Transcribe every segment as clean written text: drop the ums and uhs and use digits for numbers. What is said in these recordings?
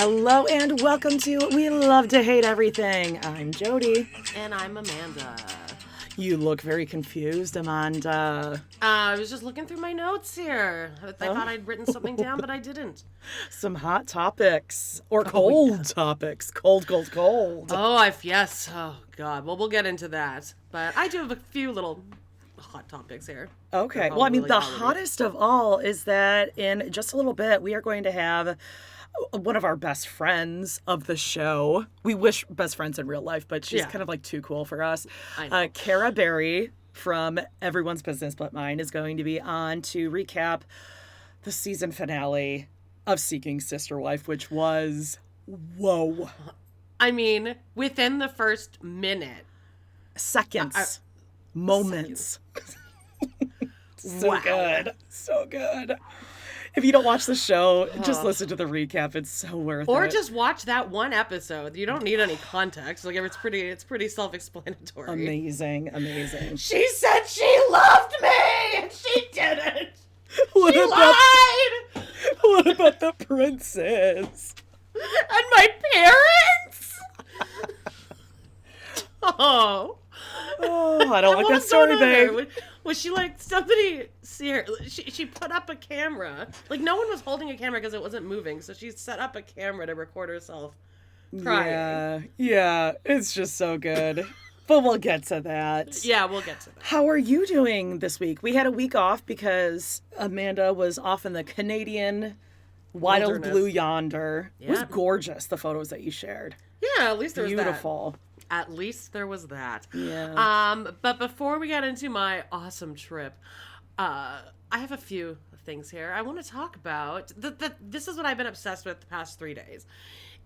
Hello and welcome to We Love to Hate Everything. I'm Jody. And I'm Amanda. You look very confused, Amanda. I was just looking through my notes here. I thought I'd written something down, but I didn't. Some hot topics. Or cold topics. Cold. Yes. Oh, God. Well, we'll get into that. But I do have a few little hot topics here. Okay. Well, I mean, the hottest of all is that in just a little bit, we are going to have one of our best friends of the show. We wish best friends in real life, but she's kind of like too cool for us. Cara Berry from Everyone's Business But Mine is going to be on to recap the season finale of Seeking Sister Wife, which was whoa. I mean, within the first minute. Seconds. Moments. So good. So good. If you don't watch the show, just listen to the recap. It's so worth it. Or just watch that one episode. You don't need any context. Like it's pretty self-explanatory. Amazing. She said she loved me, and she didn't. She lied. What about the princess? And my parents? I don't like that story, babe. Was she like, somebody see her? She put up a camera. Like, no one was holding a camera because it wasn't moving, so she set up a camera to record herself crying. Yeah, it's just so good. But we'll get to that. Yeah, we'll get to that. How are you doing this week? We had a week off because Amanda was off in the Canadian wild blue yonder. Yeah. It was gorgeous, the photos that you shared. Yeah, at least there was that. Beautiful. At least there was that. Yeah. But before we get into my awesome trip, I have a few things here I want to talk about. This is what I've been obsessed with the past 3 days,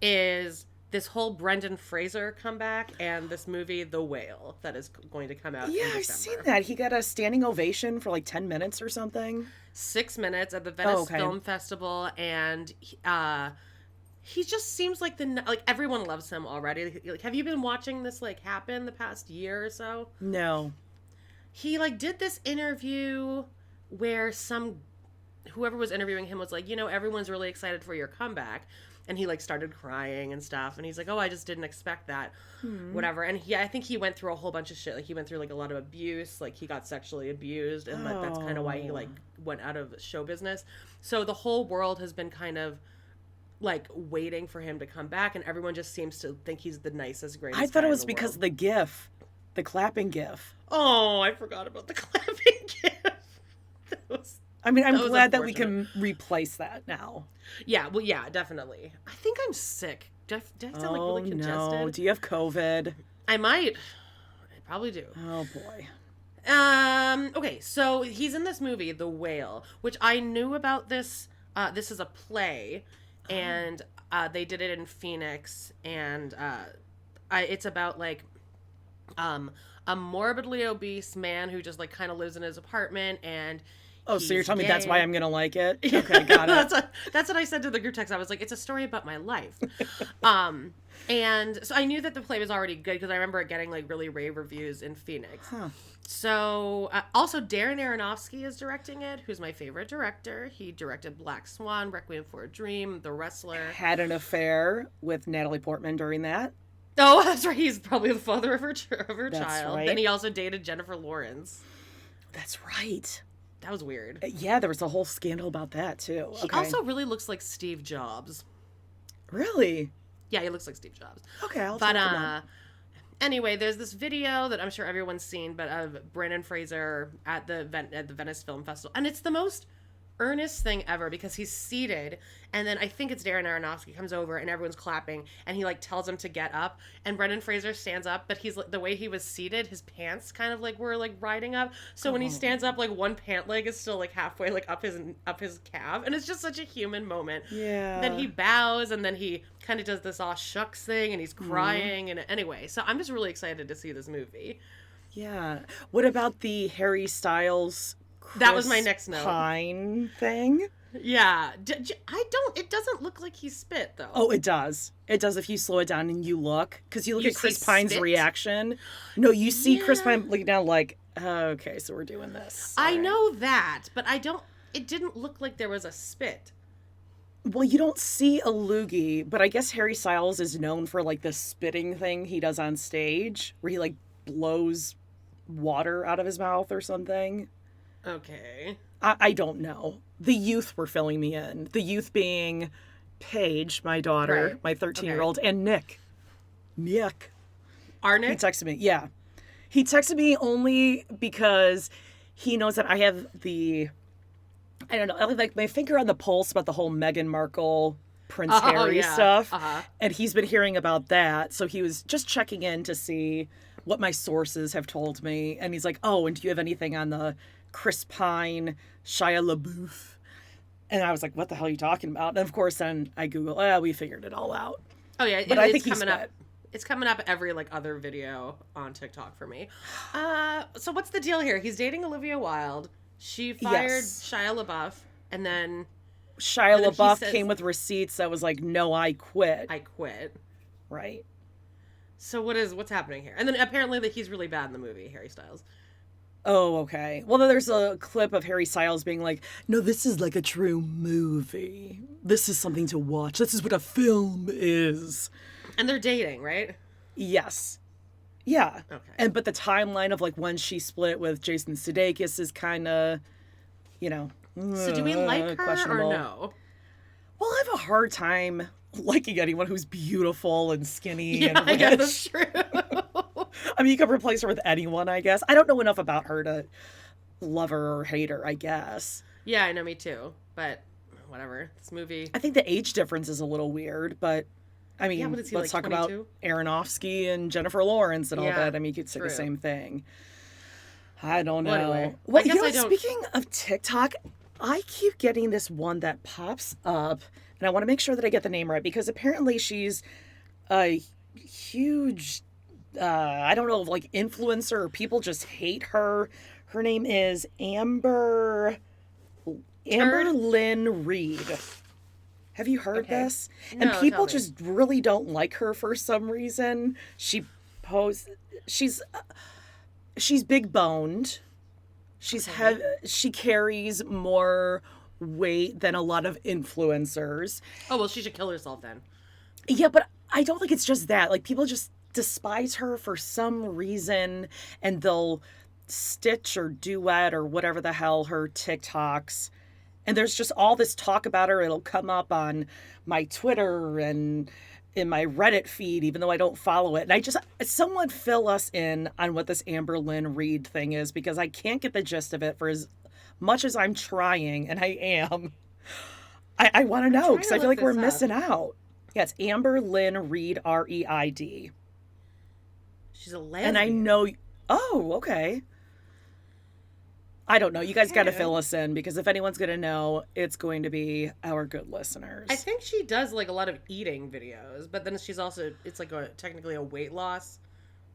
is this whole Brendan Fraser comeback and this movie, The Whale, that is going to come out in December. I've seen that. He got a standing ovation for like 10 minutes or something. 6 minutes at the Venice Film Festival, and he just seems like everyone loves him already. Like, have you been watching this happen the past year or so? No. He did this interview where whoever was interviewing him was like, everyone's really excited for your comeback, and he started crying and stuff, and he's like, oh, I just didn't expect that, whatever. And I think he went through a whole bunch of shit. He went through a lot of abuse. He got sexually abused, and that's kind of why he went out of show business. So the whole world has been kind of waiting for him to come back, and everyone just seems to think he's the nicest, greatest guy. I thought it was because of the gif, the clapping gif. Oh, I forgot about the clapping gif. I'm glad that we can replace that now. Yeah, well, yeah, definitely. I think I'm sick. Do I sound really congested? No. Do you have COVID? I might. I probably do. Oh, boy. Okay, so he's in this movie, The Whale, which I knew about this. This is a play. And they did it in Phoenix, and it's about a morbidly obese man who just kind of lives in his apartment, and so you're telling me that's why I'm gonna like it? Okay, got it. That's what I said to the group text. I was like, it's a story about my life. And so I knew that the play was already good because I remember it getting really rave reviews in Phoenix. Huh. So also Darren Aronofsky is directing it, who's my favorite director. He directed Black Swan, Requiem for a Dream, The Wrestler. Had an affair with Natalie Portman during that. Oh, that's right. He's probably the father of her child. Right. Then he also dated Jennifer Lawrence. That's right. That was weird. Yeah, there was a whole scandal about that too. He also really looks like Steve Jobs. Really? Yeah, he looks like Steve Jobs. Okay, I'll check him out. Anyway, there's this video that I'm sure everyone's seen, but of Brendan Fraser at the Venice Film Festival, and it's the most earnest thing ever because he's seated, and then I think it's Darren Aronofsky comes over and everyone's clapping, and he tells him to get up, and Brendan Fraser stands up, but he's the way he was seated, his pants kind of were riding up, so when he stands up, one pant leg is still halfway up his calf, and it's just such a human moment. Yeah. Then he bows, and then he kind of does this aw shucks thing, and he's crying, and anyway, so I'm just really excited to see this movie. Yeah. What about the Harry Styles that was my next note. Pine thing? Yeah. It doesn't look like he spit, though. Oh, it does. It does if you slow it down and you look. Because you look at Chris Pine's spit? reaction. No, you see Chris Pine looking down okay, so we're doing this. I know that, but it didn't look like there was a spit. Well, you don't see a loogie, but I guess Harry Styles is known for like the spitting thing he does on stage, where he like blows water out of his mouth or something. Okay. I don't know. The youth were filling me in. The youth being Paige, my daughter, Right. my 13-year-old, and Nick. Nick. He Arnick? texted me. Yeah. He texted me only because he knows that I have I don't know, I have like my finger on the pulse about the whole Meghan Markle, Prince Harry yeah. stuff. Uh-huh. And he's been hearing about that. So he was just checking in to see what my sources have told me. And he's like, oh, and do you have anything on the Chris Pine, Shia LaBeouf? And I was like, what the hell are you talking about? And of course, then I Google, we figured it all out. Oh yeah, But I it's think he's coming up. sped. It's coming up every like other video on TikTok for me. So what's the deal here? He's dating Olivia Wilde. She fired Yes. Shia LaBeouf, and then Shia And then he LaBeouf says- came with receipts that was like, no, I quit. I quit. Right. So what's happening here? And then apparently that he's really bad in the movie, Harry Styles. Oh, okay. Well, then there's a clip of Harry Styles being like, no, this is like a true movie. This is something to watch. This is what a film is. And they're dating, right? Yes. Yeah. Okay. But the timeline of like when she split with Jason Sudeikis is kind of, So do we like her questionable. or no? Well, I have a hard time liking anyone who's beautiful and skinny Yeah, and I guess rich. that's true. I mean, you could replace her with anyone, I guess. I don't know enough about her to love her or hate her, I guess. Yeah, I know, me too. But whatever. This movie. I think the age difference is a little weird, but I mean, Yeah, what is he, let's like, talk about 22? Aronofsky and Jennifer Lawrence and all Yeah, that. I mean, you could say true. the same thing. I don't know. Well, anyway, Well, I guess I don't- speaking of TikTok, I keep getting this one that pops up, and I want to make sure that I get the name right because apparently she's a huge, I don't know, like influencer or people just hate her. Her name is Amber Turd? Lynn Reed. Have you heard Okay. this? No, And people tell me. just really don't like her for some reason. She's big boned. She carries more weight than a lot of influencers. Oh, well, she should kill herself then. Yeah, but I don't think it's just that. Like people just despise her for some reason and they'll stitch or duet or whatever the hell her TikToks. And there's just all this talk about her. It'll come up on my Twitter and in my Reddit feed, even though I don't follow it. And someone fill us in on what this Amber Lynn Reed thing is because I can't get the gist of it for as much as I'm trying, and I am. I want to know trying because to I feel look like we're this up. missing out. Yeah, it's Amber Lynn Reed, REID. She's a lesbian. And I know. Oh, okay. I don't know. You guys got to Okay. fill us in because if anyone's going to know, it's going to be our good listeners. I think she does like a lot of eating videos, but then she's also it's like technically a weight loss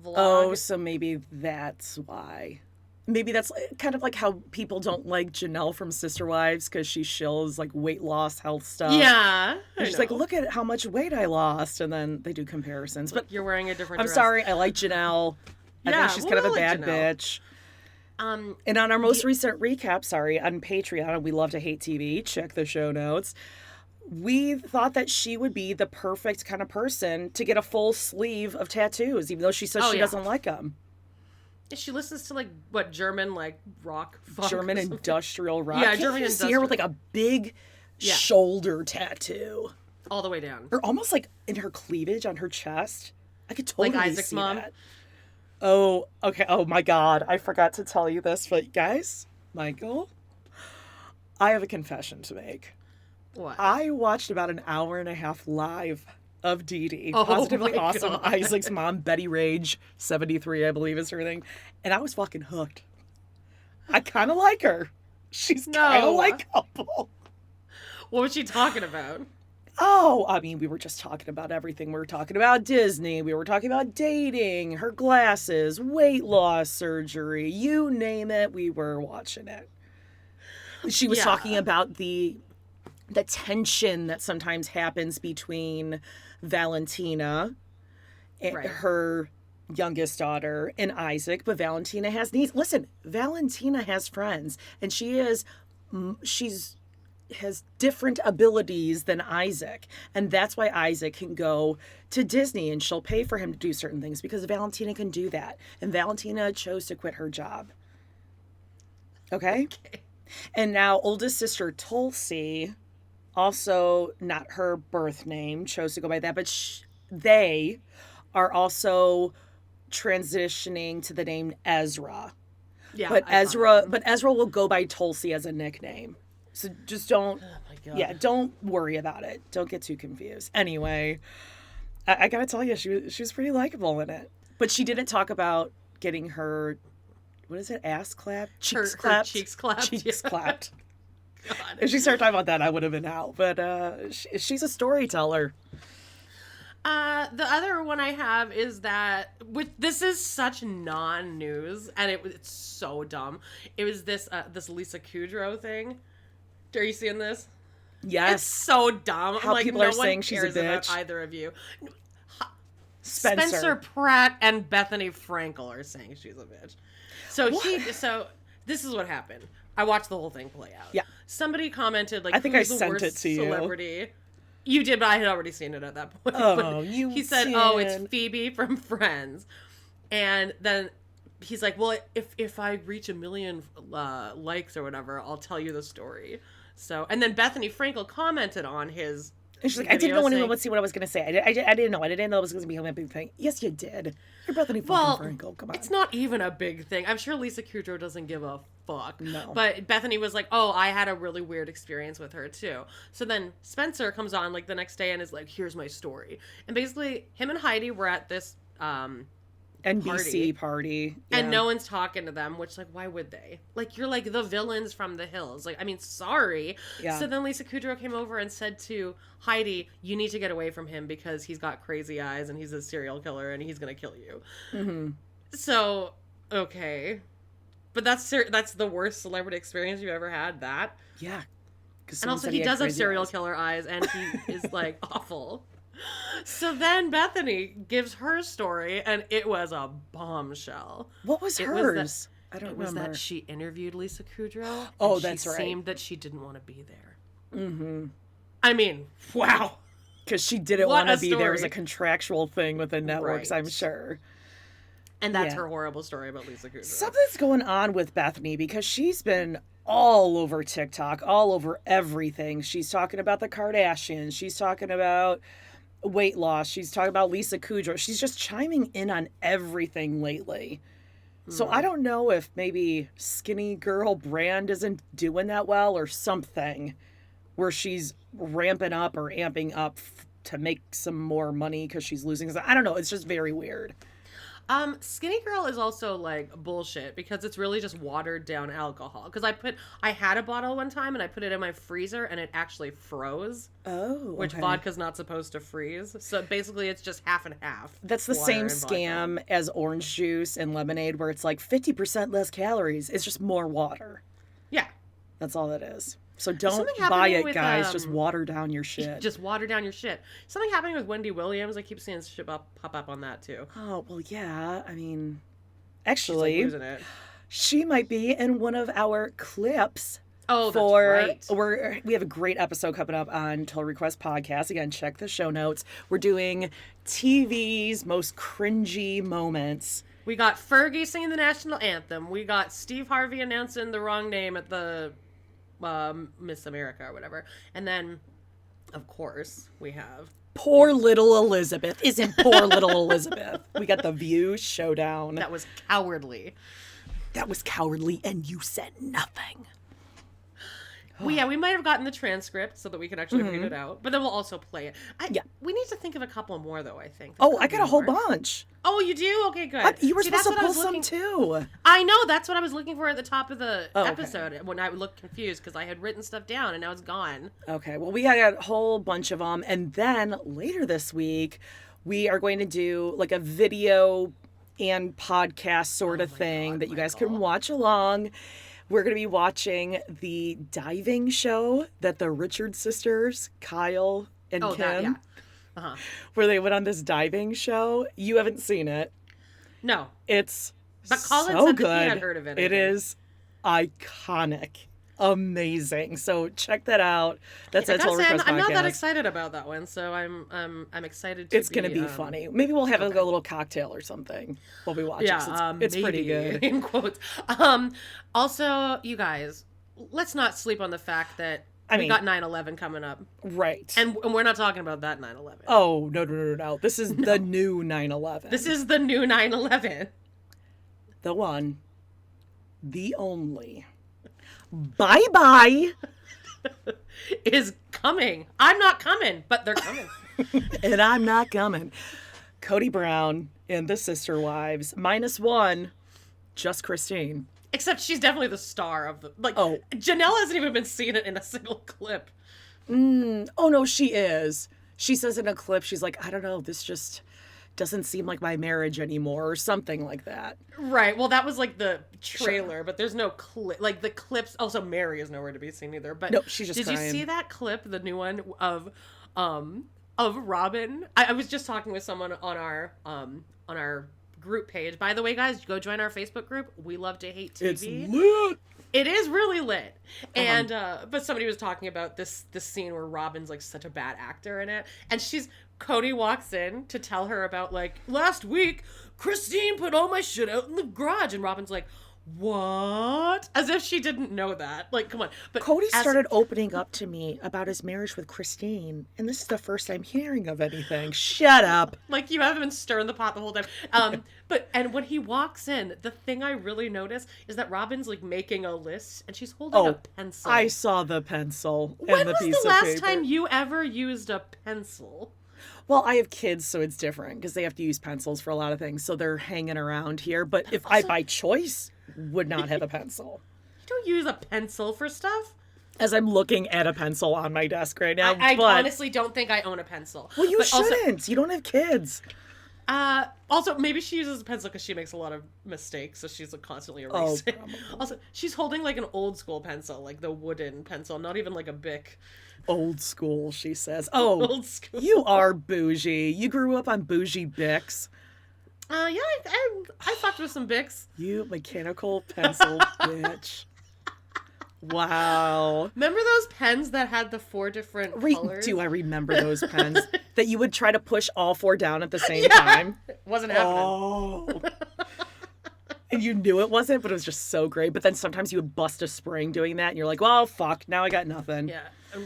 vlog. Oh, so maybe that's why. Maybe that's kind of like how people don't like Janelle from Sister Wives because she shills like weight loss, health stuff. Yeah. And she's like, look at how much weight I lost. And then they do comparisons. But you're wearing a different I'm dress. sorry. I like Janelle. I Yeah, think she's well, kind of I a like bad Janelle. bitch. Um, And on our most recent recap, on Patreon, We Love to Hate TV, check the show notes. We thought that she would be the perfect kind of person to get a full sleeve of tattoos, even though she says Oh, she yeah. doesn't like them. she listens to like what German like rock, funk German or something. industrial rock. Yeah, Can't German you see her with like a big Yeah. shoulder tattoo, all the way down. or almost like in her cleavage on her chest? I could totally Like Isaac's see mom? that. Oh, okay. Oh my God, I forgot to tell you this, but guys, Michael, I have a confession to make. What? I watched about an hour and a half live of Dee Dee, Oh Positively my Awesome, God. Isaac's mom, Betty Rage, 73, I believe is her thing, and I was fucking hooked. I kind of like her. She's kind No. of likable. What was she talking about? Oh, I mean, we were just talking about everything. We were talking about Disney. We were talking about dating, her glasses, weight loss surgery, you name it, we were watching it. She was Yeah. talking about the tension that sometimes happens between Valentina and Right. her youngest daughter and Isaac, but Valentina has needs. Listen, Valentina has friends, and she's has different abilities than Isaac. And that's why Isaac can go to Disney and she'll pay for him to do certain things because Valentina can do that. And Valentina chose to quit her job. Okay? And now oldest sister Tulsi, also not her birth name, chose to go by that, but they are also transitioning to the name Ezra. Yeah, but Ezra will go by Tulsi as a nickname. So just don't, don't worry about it. Don't get too confused. Anyway, I gotta tell you, she was pretty likable in it. But she didn't talk about getting her, what is it, ass clapped? Cheeks clapped? Her cheeks clapped. Cheeks clapped. God. If she started talking about that, I would have been out. But she's a storyteller. The other one I have is that, this is such non-news, and it's so dumb. It was this Lisa Kudrow thing. Are you seeing this? Yes. It's so dumb. How people are saying she's a bitch. About either of you. Spencer Pratt and Bethany Frankel are saying she's a bitch. So this is what happened. I watched the whole thing play out. Yeah. Somebody commented, like, I think who's I the sent worst it to you. Celebrity? You did, but I had already seen it at that point. Oh, He said, it's Phoebe from Friends. And then he's like, well, if I reach 1 million likes or whatever, I'll tell you the story. So, and then Bethany Frankel commented on his and she's like, I didn't know anyone would see what I was going to say. I didn't know. I didn't know it was going to be a big thing. Yes, you did. You're Bethany Frankel. Come on. It's not even a big thing. I'm sure Lisa Kudrow doesn't give a fuck. No. But Bethany was like, oh, I had a really weird experience with her too. So then Spencer comes on like the next day and is like, here's my story. And basically him and Heidi were at this NBC party. Yeah. And no one's talking to them, which, like, why would they? Like, you're like the villains from The Hills. Like, I mean, sorry. Yeah. So then Lisa Kudrow came over and said to Heidi, you need to get away from him because he's got crazy eyes and he's a serial killer and he's going to kill you. Mm-hmm. So, okay. But that's the worst celebrity experience you've ever had, that? Yeah. And also, he does have serial killer eyes and he is, like, awful. So then Bethany gives her story, and it was a bombshell. What was hers? I don't remember. It was that she interviewed Lisa Kudrow. Oh, that's right. It seemed that she didn't want to be there. Mm-hmm. I mean, wow. Because she didn't want to be there. It was a contractual thing with the networks, right. I'm sure. And that's her horrible story about Lisa Kudrow. Something's going on with Bethany because she's been all over TikTok, all over everything. She's talking about the Kardashians. She's talking about weight loss. She's talking about Lisa Kudrow. She's just chiming in on everything lately. So I don't know if maybe Skinny Girl brand isn't doing that well or something, where she's ramping up or amping up to make some more money because she's losing. I don't know. It's just very weird. Skinny Girl is also like bullshit because it's really just watered down alcohol. Because I had a bottle one time and I put it in my freezer and it actually froze. Oh, which vodka's not supposed to freeze. So basically it's just half and half. That's the same scam as orange juice and lemonade where it's like 50% less calories. It's just more water. Yeah. That's all it is. So don't buy it, guys. Just water down your shit. Just water down your shit. Something happening with Wendy Williams. I keep seeing shit pop up on that, too. Oh, well, yeah. I mean, actually, she's like losing it. She might be in one of our clips. Oh, that's right. We have a great episode coming up on Total Request Podcast. Again, check the show notes. We're doing TV's most cringy moments. We got Fergie singing the national anthem. We got Steve Harvey announcing the wrong name at the Miss America or whatever. And then, of course, we have poor little Elizabeth. Isn't poor little Elizabeth. We got the View showdown. That was cowardly. And you said nothing. Well, we might have gotten the transcript so that we can actually read it out, but then we'll also play it. We need to think of a couple more, though, I think. I got a whole bunch. Oh, you do? Okay, good. You were supposed to pull some, too. I know. That's what I was looking for at the top of the episode when I looked confused because I had written stuff down and now it's gone. Okay, well, we got a whole bunch of them. And then later this week, we are going to do like a video and podcast sort of thing that you guys can watch along. We're going to be watching the diving show that the Richard sisters, Kyle and Kim, where they went on this diving show. You haven't seen it. No. It's but Colin so said good. That he had heard of it. It is iconic. amazing. So check that out. That's at Total Request Podcast. I'm not that excited about that one, so I'm excited to It's going to be funny. Maybe we'll have a little cocktail or something while we watch it. It's pretty good. In quotes. Also, you guys, let's not sleep on the fact that we got 9/11 coming up. Right. And we're not talking about that 9/11. Oh, no. This is the new 9/11. This is the new 9/11. The one. The only. Bye-bye. Is coming. I'm not coming, but they're coming. And I'm not coming. Kody Brown and the Sister Wives. -1. Just Christine. Except she's definitely the star of the... Janelle hasn't even been seen in a single clip. Oh, no, she is. She says in a clip, she's like, I don't know, this just doesn't seem like my marriage anymore, or something like that. Right. Well, that was like the trailer, but there's no clip. Like the clips... Also, Mary is nowhere to be seen either. But no, she's just Did crying. you see that clip, the new one, of Robin? I was just talking with someone on our group page. By the way, guys, go join our Facebook group. We love to hate TV. It's lit. It is really lit. And but somebody was talking about this scene where Robin's like such a bad actor in it, and Kody walks in to tell her about like last week Christine put all my shit out in the garage, and Robin's like, what? As if she didn't know that. Like, come on. But Kody started opening up to me about his marriage with Christine, and this is the first I'm hearing of anything. Shut up. Like, you haven't been stirring the pot the whole time. And when he walks in, the thing I really notice is that Robin's like making a list, and she's holding a pencil. I saw the pencil and the piece of paper. When was the last time you ever used a pencil? Well, I have kids, so it's different because they have to use pencils for a lot of things, so they're hanging around here. But if I, by choice, would not have a pencil. You don't use a pencil for stuff? As I'm looking at a pencil on my desk right now. I honestly don't think I own a pencil. Well, you shouldn't. You don't have kids. Also, maybe she uses a pencil because she makes a lot of mistakes, so she's like constantly erasing. Also, she's holding like an old school pencil, like the wooden pencil, not even like a Bic. Old school, she says. Oh, old school. You are bougie. You grew up on bougie Bics. Yeah, I fucked with some Bics. You mechanical pencil bitch. Wow. Remember those pens that had the 4 different colors? Do I remember those pens? That you would try to push all 4 down at the same time? It wasn't happening. Oh. And you knew it wasn't, but it was just so great. But then sometimes you would bust a spring doing that, and you're like, well, fuck, now I got nothing. Yeah.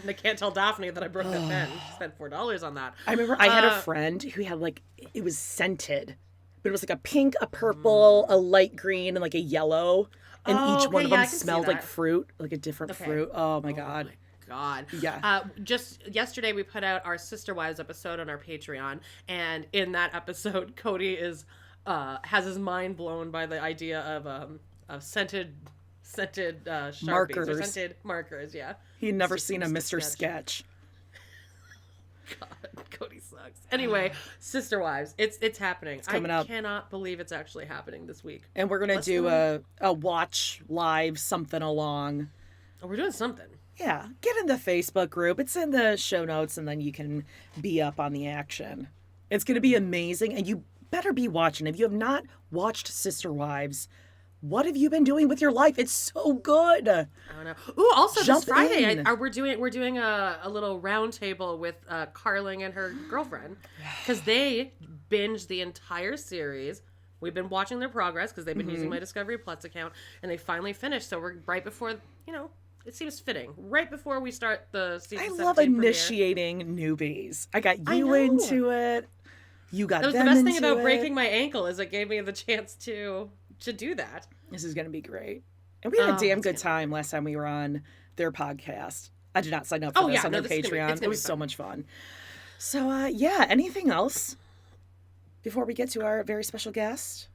I can't tell Daphne that I broke that pen. She spent $4 on that. I remember I had a friend who had like, it was scented. But it was like a pink, a purple, a light green, and like a yellow. And each one of them smelled like fruit, like a different fruit. Oh my God. Oh my God. Yeah. Just yesterday we put out our Sister Wives episode on our Patreon. And in that episode, Kody has his mind blown by the idea of scented Sharpies markers. Or scented markers, yeah. He'd never seen a Mr. Sketch. God, Kody sucks. Anyway, Sister Wives, it's happening. It's coming up. I cannot believe it's actually happening this week. And we're gonna do a watch live something along. Oh, we're doing something. Yeah, get in the Facebook group. It's in the show notes, and then you can be up on the action. It's gonna be amazing, and you better be watching. If you have not watched Sister Wives, what have you been doing with your life? It's so good. I don't know. Ooh, also Jump this Friday, in. we're doing a little round table with Carling and her girlfriend because they binged the entire series. We've been watching their progress because they've been using my Discovery Plus account, and they finally finished. So we're right before, it seems fitting. Right before we start the season 17 I love initiating newbies. I got you into it. You got them into it. That was the best thing about breaking my ankle is it gave me the chance to do that. This is going to be great. And we had a damn good time last time we were on their podcast. I did not sign up for this on their Patreon. It was so much fun. So, anything else before we get to our very special guest?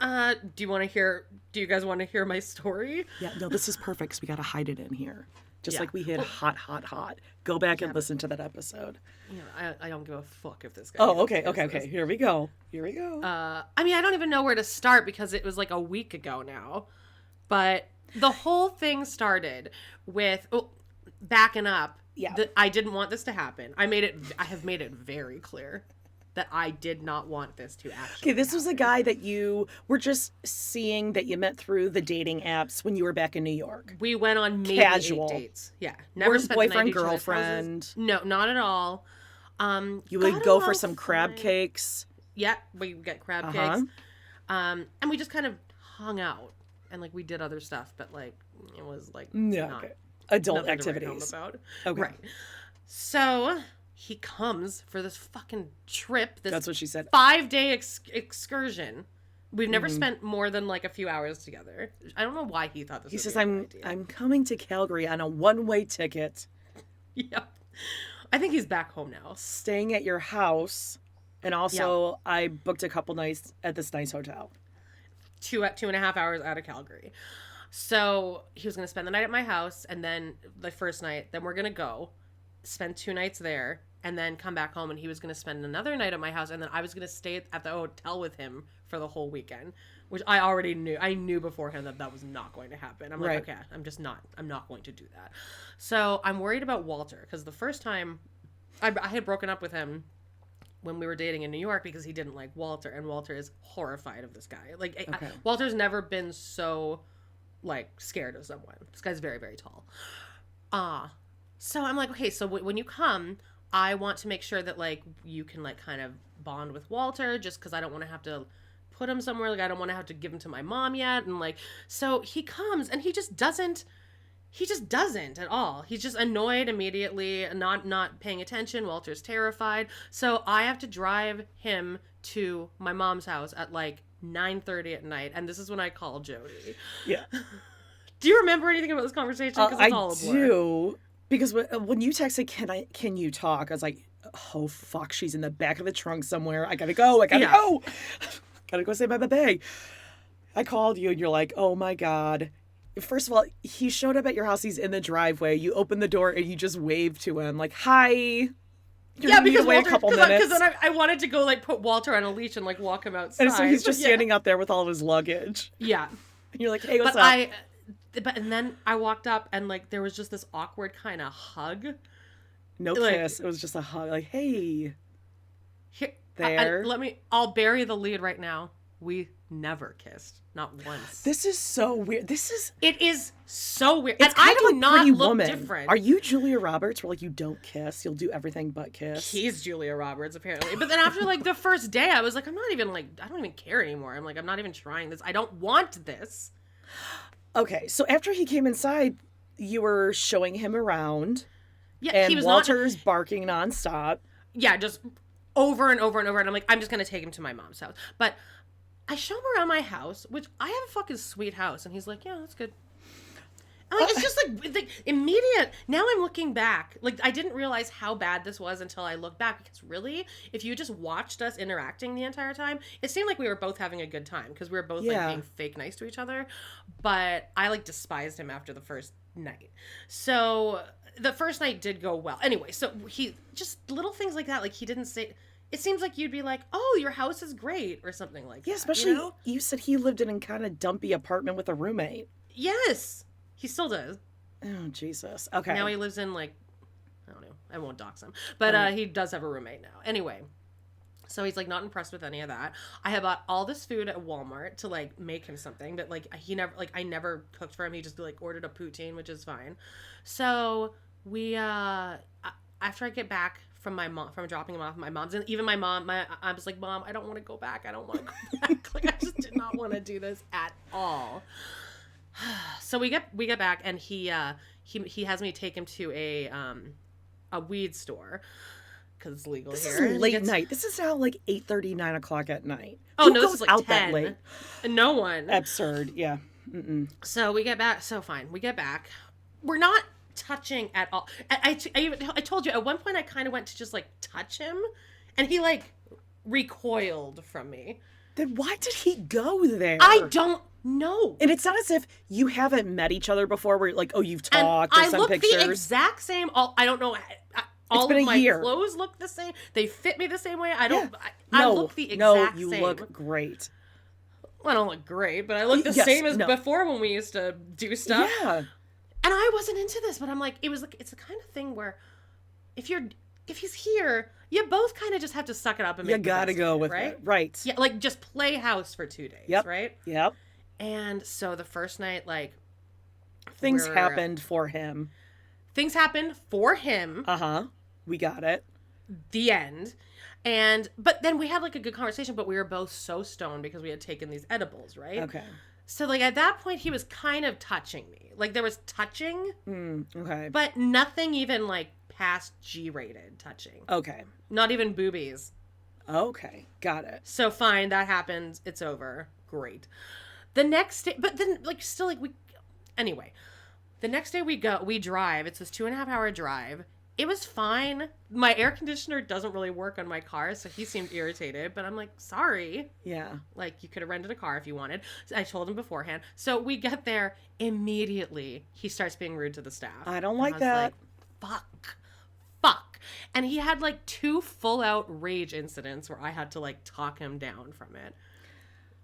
Do you guys want to hear my story? Yeah, no, this is perfect because we got to hide it in here. Just like we hit hot. Go back and listen to that episode. Yeah, I don't give a fuck if this guy. Oh, okay. Here we go. I don't even know where to start because it was like a week ago now. But the whole thing started with backing up. Yeah. I didn't want this to happen. I have made it very clear that I did not want this to actually Okay, this was a happen. guy that you were just seeing that you met through the dating apps when you were back in New York. We went on maybe Casual. 8 dates. Yeah. Never Where's spent the night boyfriend, at each other's girlfriend? houses. No, not at all. You got would go for along some crab fine. cakes. Yeah, we get crab Uh-huh. cakes. And we just kind of hung out. And, like, we did other stuff, but, like, it was, like, Yeah, not okay. Adult nothing to write activities. home about. Okay. Right. So he comes for this fucking trip, this That's what she said. 5-day excursion. We've never spent more than like a few hours together. I don't know why he thought this. He would says, be a good idea. I'm coming to Calgary on a one-way ticket, Yeah, I think he's back home now. staying at your house, and also I booked a couple nights at this nice hotel. 2.5 hours out of Calgary. So he was gonna spend the night at my house, and then the first night, then we're gonna go spend 2 nights there, and then come back home, and he was going to spend another night at my house, and then I was going to stay at the hotel with him for the whole weekend, which I already knew. I knew beforehand that was not going to happen. I'm like, Right. okay, I'm not going to do that. So I'm worried about Walter, because the first time I had broken up with him when we were dating in New York because he didn't like Walter, and Walter is horrified of this guy. Like, Okay. Walter's never been so, like, scared of someone. This guy's very, very tall. So I'm like, okay, so when you come, I want to make sure that, like, you can, like, kind of bond with Walter, just because I don't want to have to put him somewhere. Like, I don't want to have to give him to my mom yet. And, like, so he comes, and he just doesn't at all. He's just annoyed immediately, not paying attention. Walter's terrified. So I have to drive him to my mom's house at, like, 9:30 at night. And this is when I call Jody. Yeah. Do you remember anything about this conversation? Because it's all a blur. do. Because when you texted, can you talk? I was like, oh, fuck, she's in the back of the trunk somewhere. I gotta go. Go. Gotta go say my bag. I called you and you're like, oh my God. First of all, he showed up at your house. He's in the driveway. You open the door and you just wave to him like, hi. Yeah, because wait Walter, a couple minutes. because then I wanted to go, like, put Walter on a leash and, like, walk him outside. And so he's just But standing out there with all of his luggage. Yeah. And you're like, hey, what's But up? and then I walked up and, like, there was just this awkward kind of hug. No like- kiss. It was just a hug. Like, hey. Here, There. I'll bury the lead right now. We never kissed. Not once. This is so weird. It is so weird. It's And kind I of do like not Pretty look Woman. different. Are you Julia Roberts where, like, you don't kiss? You'll do everything but kiss? He's Julia Roberts, apparently. But then after, like, the first day, I was like, I don't even care anymore. I'm like, I'm not even trying this. I don't want this. Okay, so after he came inside, you were showing him around, Yeah, and he was Walter's barking nonstop. yeah, just over and over and over. And I'm like, I'm just going to take him to my mom's house. But I show him around my house, which I have a fucking sweet house. And he's like, yeah, that's good. And, like, it's just like immediate. Now I'm looking back. Like, I didn't realize how bad this was until I look back. Because really, if you just watched us interacting the entire time, it seemed like we were both having a good time. Because we were both, like, being fake nice to each other. But I, like, despised him after the first night. So the first night did go well. Anyway, so he just little things like that. Like, he didn't say. It seems like you'd be like, oh, your house is great, or something like that. Yeah, especially you know? you said he lived in a kind of dumpy apartment with a roommate. Yes, he still does. Oh, Jesus. Okay. Now he lives in, like, I don't know. I won't dox him, but he does have a roommate now. Anyway, so he's, like, not impressed with any of that. I had bought all this food at Walmart to, like, make him something, but, like, I never cooked for him. He just, like, ordered a poutine, which is fine. So we after I get back from my mom, from dropping him off at my mom's, and even my mom, I was like, Mom, I don't want to go back. I don't want to go back. Like, I just did not want to do this at all. So we get back, and he has me take him to a weed store because it's legal This here. is late night. This is now like 8:30, 9 o'clock at night. Oh, Who no, goes this is like out 10. that late? No one. Absurd. Yeah. Mm-mm. So we get back. So fine. We get back. We're not touching at all. I told you at one point I kind of went to just, like, touch him, and he, like, recoiled from me. Then why did he go there? I don't know. And it's not as if you haven't met each other before where, like, oh, you've And talked or I some look pictures. the exact same. I don't know. All been of a my year. clothes look the same. They fit me the same way. I don't. Yeah. I No, look the exact no, you same. look great. Well, I don't look great, but I look the Yes, same as no. before when we used to do stuff. Yeah. And I wasn't into this, but I'm like, it's the kind of thing where if you're if he's here, you both kind of just have to suck it up and make you gotta go with right? it. Right. Yeah, like just play house for 2 days, Yep. right? Yep. And so the first night, like, Things happened for him. Things happened for him. Uh-huh. We got it. The end. But then we had like a good conversation, but we were both so stoned because we had taken these edibles, right? Okay. So like at that point he was kind of touching me. Like there was touching. Okay. But nothing even like past G-rated touching. Okay. Not even boobies. Okay. Got it. So fine, that happened. It's over. Great. The next day, but then like still like anyway, the next day we drive. It's this 2.5 hour drive. It was fine. My air conditioner doesn't really work on my car, so he seemed irritated. But I'm like, sorry. Yeah. Like, you could have rented a car if you wanted. So I told him beforehand. So we get there. Immediately, he starts being rude to the staff. I don't like that. Like, fuck. And he had, like, 2 full-out rage incidents where I had to, like, talk him down from it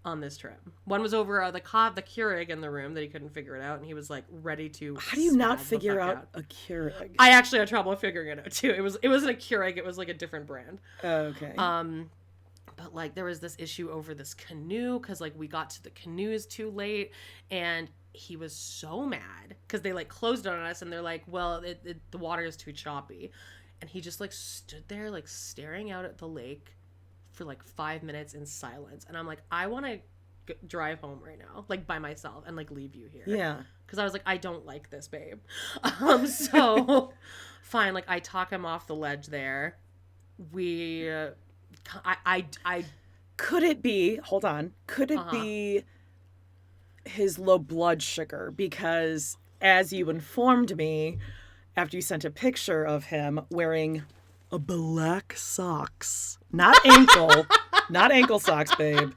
on this trip. One was over the Keurig in the room that he couldn't figure it out, and he was like ready to. How do you not figure out a Keurig? I actually had trouble figuring it out too. It wasn't a Keurig, it was like a different brand. Okay. But like there was this issue over this canoe because like we got to the canoes too late, and he was so mad because they like closed on us, and they're like, well, the water is too choppy, and he just like stood there like staring out at the lake for like 5 minutes in silence, and I'm like, I want to drive home right now, like by myself, and like leave you here. Yeah. Because I was like, I don't like this, babe. So fine, like I talk him off the ledge there. I could it be? Hold on. Could it be his low blood sugar? Because as you informed me, after you sent a picture of him wearing a black socks. Not ankle socks, babe.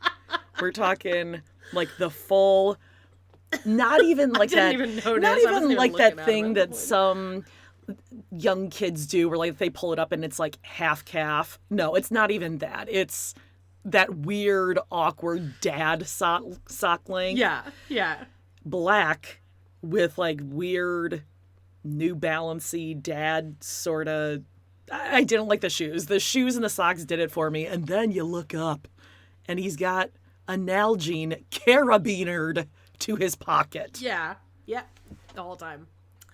We're talking like the full, not even like that. Not even like that thing that some young kids do where like they pull it up and it's like half calf. No, it's not even that. It's that weird, awkward dad sock length. Yeah, yeah. Black with like weird New Balance-y dad sort of. I didn't like the shoes. The shoes and the socks did it for me. And then you look up, and he's got a Nalgene carabinered to his pocket. Yeah. Yeah. The whole time.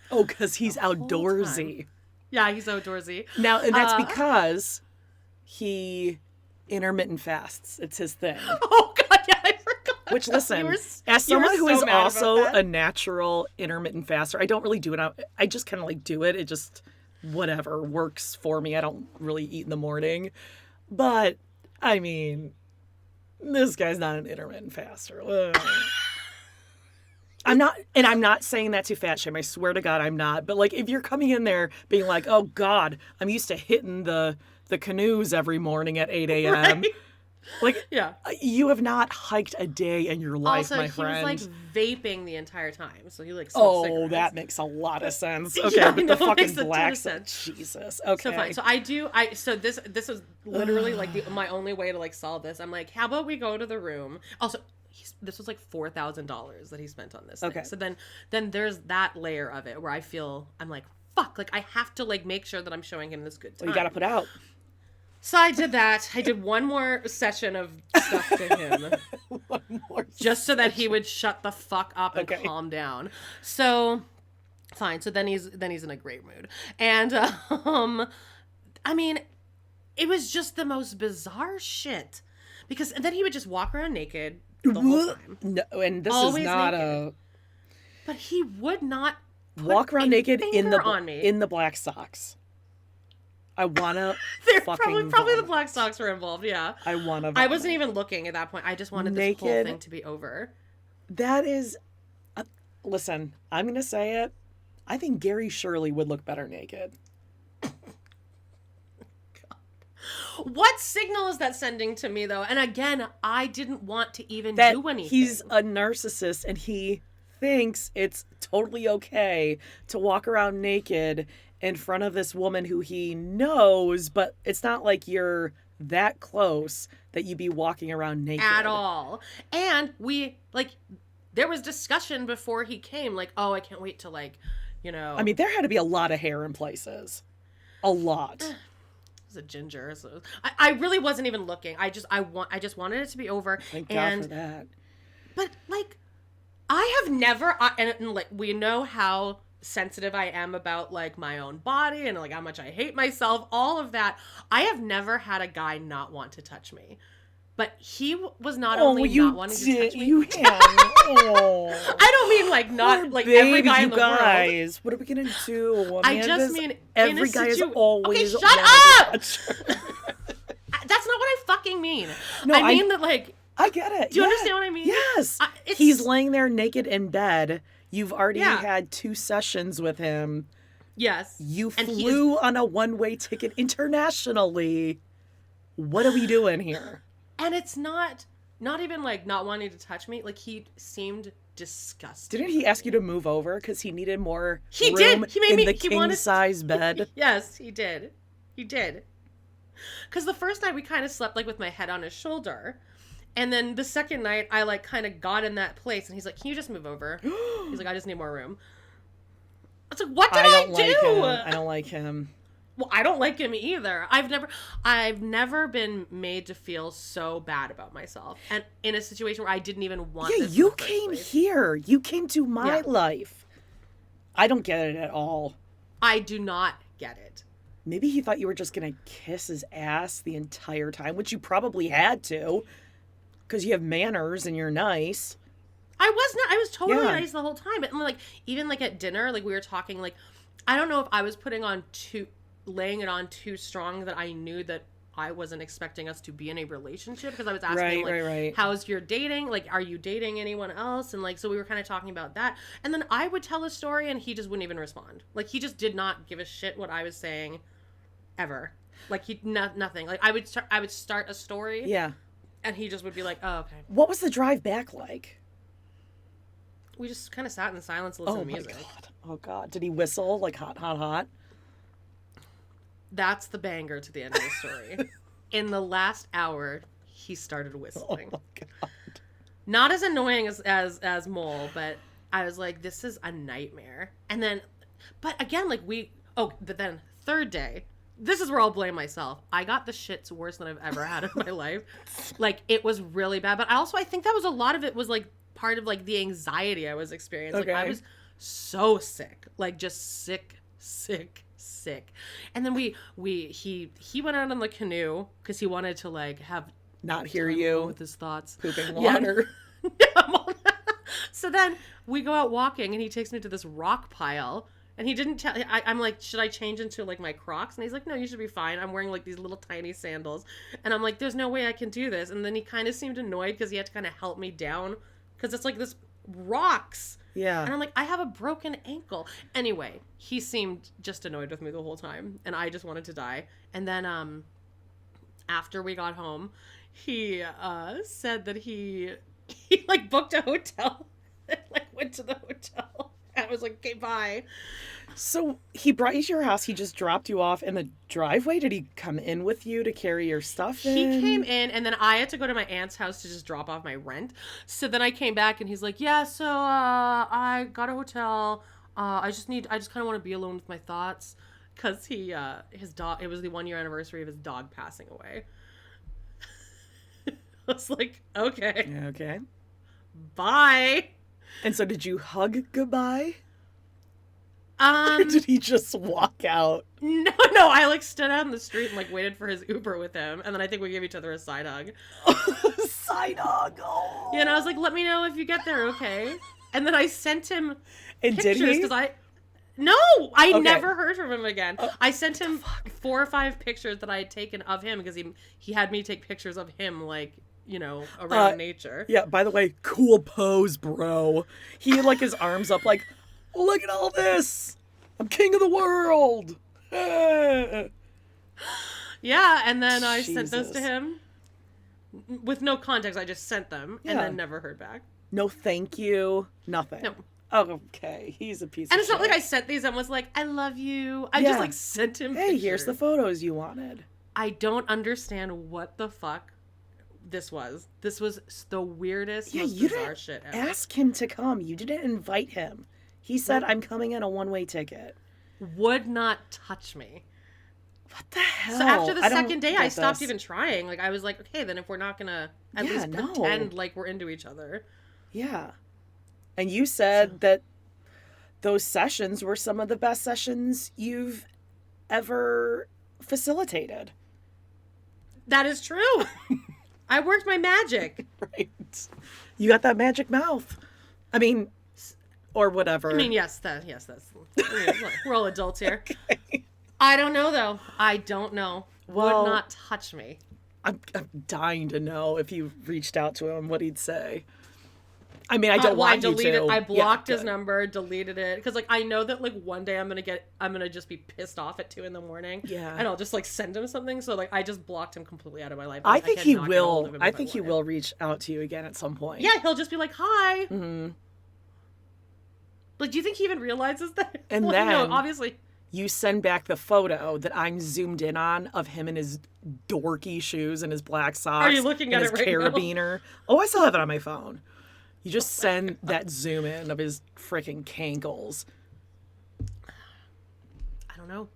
Oh, because he's outdoorsy. Yeah, he's outdoorsy. Now, and that's because he intermittent fasts. It's his thing. Oh, God, yeah, I forgot. Which, listen, as someone who is also a natural intermittent faster, I don't really do it. I just kind of like do it. It just... whatever works for me. I don't really eat in the morning, but I mean, this guy's not an intermittent faster. I'm not saying that to fat shame. I swear to God, I'm not. But like, if you're coming in there being like, oh God, I'm used to hitting the canoes every morning at 8 a.m. Right? Like, yeah, you have not hiked a day in your life, my friend. Also, he was like vaping the entire time, so he like smoked cigarettes. That makes a lot of sense. Okay, yeah, but the fucking black Jesus. Okay, so fine. So this was literally like my only way to like solve this. I'm like, how about we go to the room? Also, this was like $4,000 that he spent on this. Okay, thing. So then there's that layer of it where I'm like, fuck, like I have to like make sure that I'm showing him this good time. Well, you gotta put out. So I did that. I did one more session of stuff to him. Just so that he would shut the fuck up and calm down. So, fine. So then he's in a great mood. And, I mean, it was just the most bizarre shit. Because then he would just walk around naked the whole time. No, and this Always is not naked. But he would not walk around naked in the black socks. I wanna probably the black socks were involved, yeah. I wasn't even looking at that point. I just wanted this whole thing to be over. That is listen, I'm gonna say it. I think Gary Shirley would look better naked. What signal is that sending to me though? And again, I didn't want to even do anything. He's a narcissist and he thinks it's totally okay to walk around naked in front of this woman who he knows, but it's not like you're that close that you'd be walking around naked. At all. And there was discussion before he came, like, oh, I can't wait to I mean, there had to be a lot of hair in places. A lot. was a ginger. So I really wasn't even looking. I just wanted it to be over. Thank God for that. But like, I have never, and like, we know how sensitive I am about like my own body and like how much I hate myself, all of that. I have never had a guy not want to touch me. But he was not only not wanting to touch me. You I don't mean like not like every guy in the world. What are we gonna do? I just mean every guy is always. Okay, shut up! That's not what I fucking mean. No, I mean that like. I get it. Do you understand what I mean? Yes. He's laying there naked in bed. You've already had 2 sessions with him. Yes. You flew on a one-way ticket internationally. What are we doing here? And it's not even like not wanting to touch me. Like, he seemed disgusted. Didn't he ask you to move over because he needed more room in the king-size bed? Yes, he did. He did. Because the first night we kind of slept like with my head on his shoulder. And then the second night, I, like, kind of got in that place. And he's like, can you just move over? He's like, I just need more room. I was like, what did I do? I don't like him. Well, I don't like him either. I've never been made to feel so bad about myself. And in a situation where I didn't even want this. You came here. You came to my life. I don't get it at all. I do not get it. Maybe he thought you were just going to kiss his ass the entire time, which you probably had to. Because you have manners and you're nice. I was totally nice the whole time. But like, even like at dinner, like we were talking, like, I don't know if I was laying it on too strong that I knew that I wasn't expecting us to be in a relationship. Because I was asking, like, how's your dating? Like, are you dating anyone else? And like, so we were kind of talking about that. And then I would tell a story and he just wouldn't even respond. Like, he just did not give a shit what I was saying ever. Like, nothing. Like, I would start a story. Yeah. And he just would be like, oh, okay. What was the drive back like? We just kind of sat in silence and listened to music. Oh, God. Did he whistle like hot, hot, hot? That's the banger to the end of the story. In the last hour, he started whistling. Oh, my God. Not as annoying as Mole, but I was like, this is a nightmare. And then, but again, like but then third day, this is where I'll blame myself. I got the shits worse than I've ever had in my life. Like, it was really bad. But I think that was a lot of it was, like, part of, like, the anxiety I was experiencing. Okay. Like, I was so sick. Like, just sick. And then he went out on the canoe because he wanted to, like, have... Not hear you. With his thoughts. Pooping water. Yeah. So then we go out walking and he takes me to this rock pile. And he didn't tell. I'm like, should I change into like my Crocs? And he's like, no, you should be fine. I'm wearing like these little tiny sandals. And I'm like, there's no way I can do this. And then he kind of seemed annoyed because he had to kind of help me down because it's like this rocks. Yeah. And I'm like, I have a broken ankle. Anyway, he seemed just annoyed with me the whole time, and I just wanted to die. And then after we got home, he said that he like booked a hotel and like went to the hotel. I was like, okay, bye. So he brought you to your house. He just dropped you off in the driveway. Did he come in with you to carry your stuff in? He came in, and then I had to go to my aunt's house to just drop off my rent. So then I came back, and he's like, yeah, so I got a hotel. I just kind of want to be alone with my thoughts. Because his dog, it was the 1-year anniversary of his dog passing away. I was like, okay. Okay. Bye. And so did you hug goodbye? Or did he just walk out? No, I like stood out in the street and like waited for his Uber with him, and then I think we gave each other a side hug. Side hug. Oh. Yeah, and I was like, let me know if you get there, okay? And then I sent him pictures did he? because I never heard from him again. I sent him 4 or 5 pictures that I had taken of him because he had me take pictures of him like, you know, around nature. Yeah, by the way, cool pose, bro. He had like his arms up like, look at all this. I'm king of the world. Yeah, and then I sent those to him with no context. I just sent them and then never heard back. No thank you. Nothing. No. Oh, okay. He's a piece of shit. And it's not like I sent these and was like, I love you. I just like sent him pictures. Here's the photos you wanted. I don't understand what the fuck this was. This was the weirdest, most bizarre shit ever. Ask him to come. You didn't invite him. He said, I'm coming in a one-way ticket. Would not touch me. What the hell? So after the second day, I get stopped this. even trying. Like, I was like, okay, then if we're not gonna at Yeah, least no. pretend like we're into each other. Yeah. And you said that those sessions were some of the best sessions you've ever facilitated. That is true. I worked my magic. Right. You got that magic mouth. I mean, or whatever. I mean, yes, that's we're all adults here. Okay. I don't know though. I don't know. Well, would not touch me. I'm dying to know if you reached out to him, what he'd say. I mean, I don't want you to. I blocked his number, deleted it, because like I know that like one day I'm gonna just be pissed off at 2 a.m. Yeah, and I'll just like send him something. So like I just blocked him completely out of my life. I think he will. I think he will reach out to you again at some point. Yeah, he'll just be like, "Hi." Mm-hmm. Like, do you think he even realizes that? And well, then, no, obviously, you send back the photo that I'm zoomed in on of him in his dorky shoes and his black socks. Are you looking at it right carabiner. Now? Oh, I still have it on my phone. You just send that zoom in of his freaking cankles. I don't know.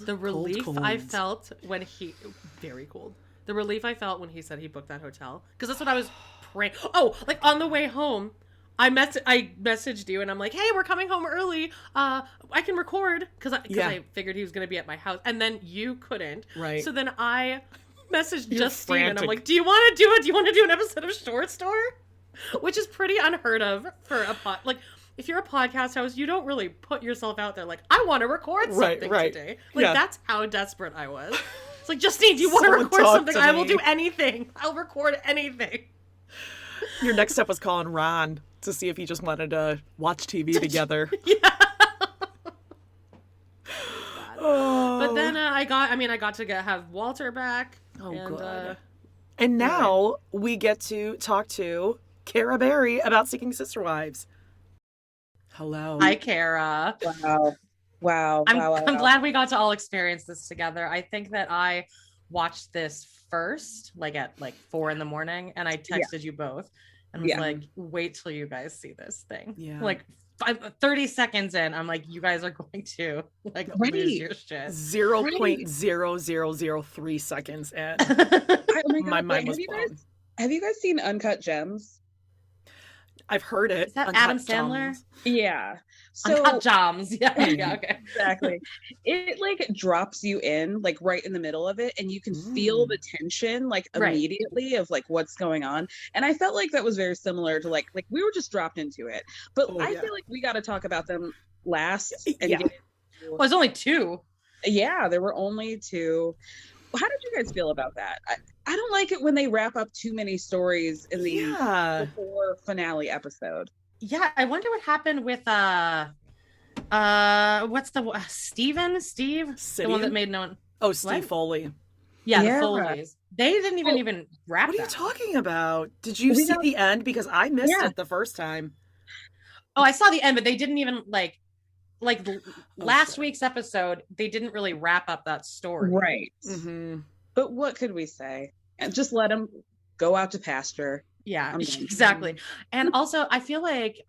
The relief I felt when he very cold. The relief I felt when he said he booked that hotel, because that's what I was praying. Oh, like on the way home, I messaged you and I'm like, hey, we're coming home early. I can record because I figured he was gonna be at my house, and then you couldn't. Right. So then I messaged Justine and I'm like, do you want to do an episode of Short Store? Which is pretty unheard of for a like if you're a podcast host, you don't really put yourself out there like, I want to record something today. Like that's how desperate I was. It's like, Justine, do you want to record something? I will do anything. I'll record anything. Your next step was calling Ron to see if he just wanted to watch TV together. Yeah. But then I got to have Walter back. Oh, good. And now we get to talk to Kara Berry about Seeking Sister Wives. Hello. Hi, Kara. Wow. I'm glad we got to all experience this together. I think that I watched this first, like at 4 a.m, and I texted you both and was like, wait till you guys see this thing. Yeah. Like 30 seconds in, I'm like, you guys are going to like lose your shit. 0.0003 seconds in. My mind was blown. Have you guys seen Uncut Gems? I've heard it. Is that Adam Sandler? Gems. Yeah. So Uncut Gems. Yeah, okay. Exactly. It like drops you in like right in the middle of it, and you can feel the tension like immediately of like what's going on. And I felt like that was very similar to like we were just dropped into it. But I feel like we got to talk about them last. And well, there's only 2. Yeah, there were only 2. How did you guys feel about that? I don't like it when they wrap up too many stories in the before finale episode. Yeah, I wonder what happened with what's the Steve, Sidian? The one that made known. Oh, Steve Foley. Yeah, the Foleys. They didn't even wrap. What are you talking about? Did you see the end? Because I missed it the first time. Oh, I saw the end, but they didn't even like last week's episode. They didn't really wrap up that story, right? Mm-hmm. But what could we say? And just let them go out to pasture. Yeah, exactly. And also, I feel like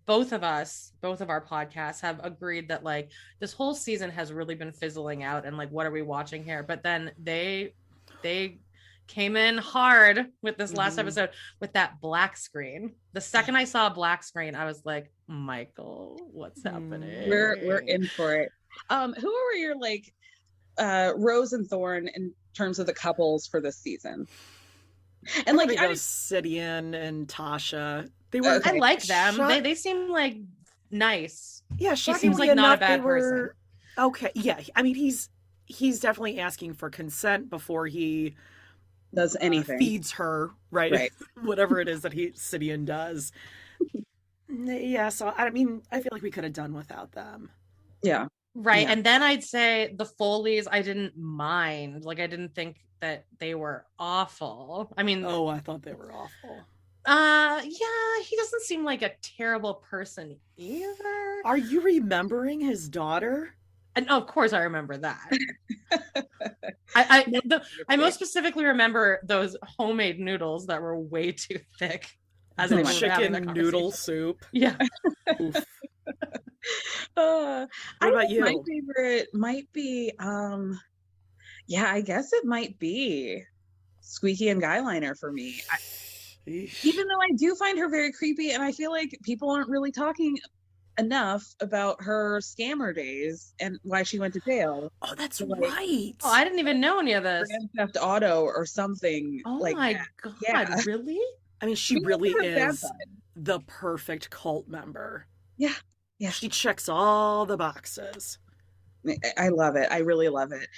both of our podcasts have agreed that like this whole season has really been fizzling out, and like, what are we watching here? But then they came in hard with this last episode with that black screen. The second I saw a black screen, I was like, Michael, what's happening? We're in for it. Who are your like Rose and Thorne in terms of the couples for this season? And like Sidian and Tasha, they were. I like them. They seem like nice. Yeah, she seems like not a bad person. Okay, yeah. I mean, he's definitely asking for consent before he does anything. Feeds her, right? Whatever it is that Sidian does. Yeah. So I mean, I feel like we could have done without them. Yeah. Right. Yeah. And then I'd say the Foleys, I didn't mind. Like, I didn't think that they were awful. I mean, I thought they were awful. Yeah, he doesn't seem like a terrible person either. Are you remembering his daughter? And of course I remember that. I most specifically remember those homemade noodles that were way too thick. As a chicken noodle soup. Yeah. What about you? My favorite might be, yeah, I guess it might be Squeaky and Guyliner for me. Even though I do find her very creepy, and I feel like people aren't really talking enough about her scammer days and why she went to jail. Oh, that's So, like, right. Oh, I didn't even know any of this. Grand Theft Auto or something. Oh like my that. God, Yeah. really? I mean, she Maybe really her bad is side. the perfect cult member. Yeah. Yeah. She checks all the boxes. I love it. I really love it.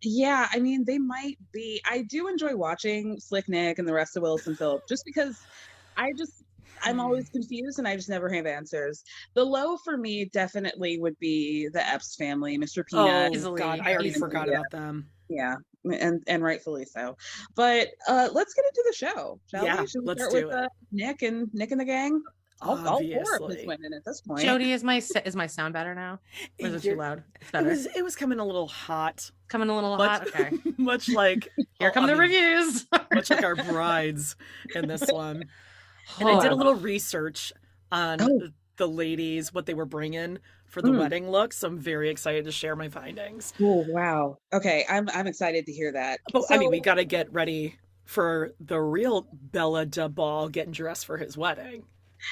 Yeah, I mean, they might be. I do enjoy watching Slick Nick and the rest of Wilson Phillips just because I'm always confused and I just never have answers. The low for me definitely would be the Epps family, Mr. Peanut. Oh, God, I already forgot about them. Yeah, and rightfully so. But let's get into the show, shall we? Should we let's start do with it. Nick and the gang? All four of us Obviously. women at this point. Jody, is my sound better now? Or is it too loud? It's better. It was coming a little hot. Coming a little hot? Okay. Much like... Here come the reviews. Much like our brides in this one. And I did a little research on the ladies, what they were bringing for the wedding look. So I'm very excited to share my findings. Oh, wow. Okay, I'm excited to hear that. But I mean, we got to get ready for the real Bella DeBall getting dressed for his wedding.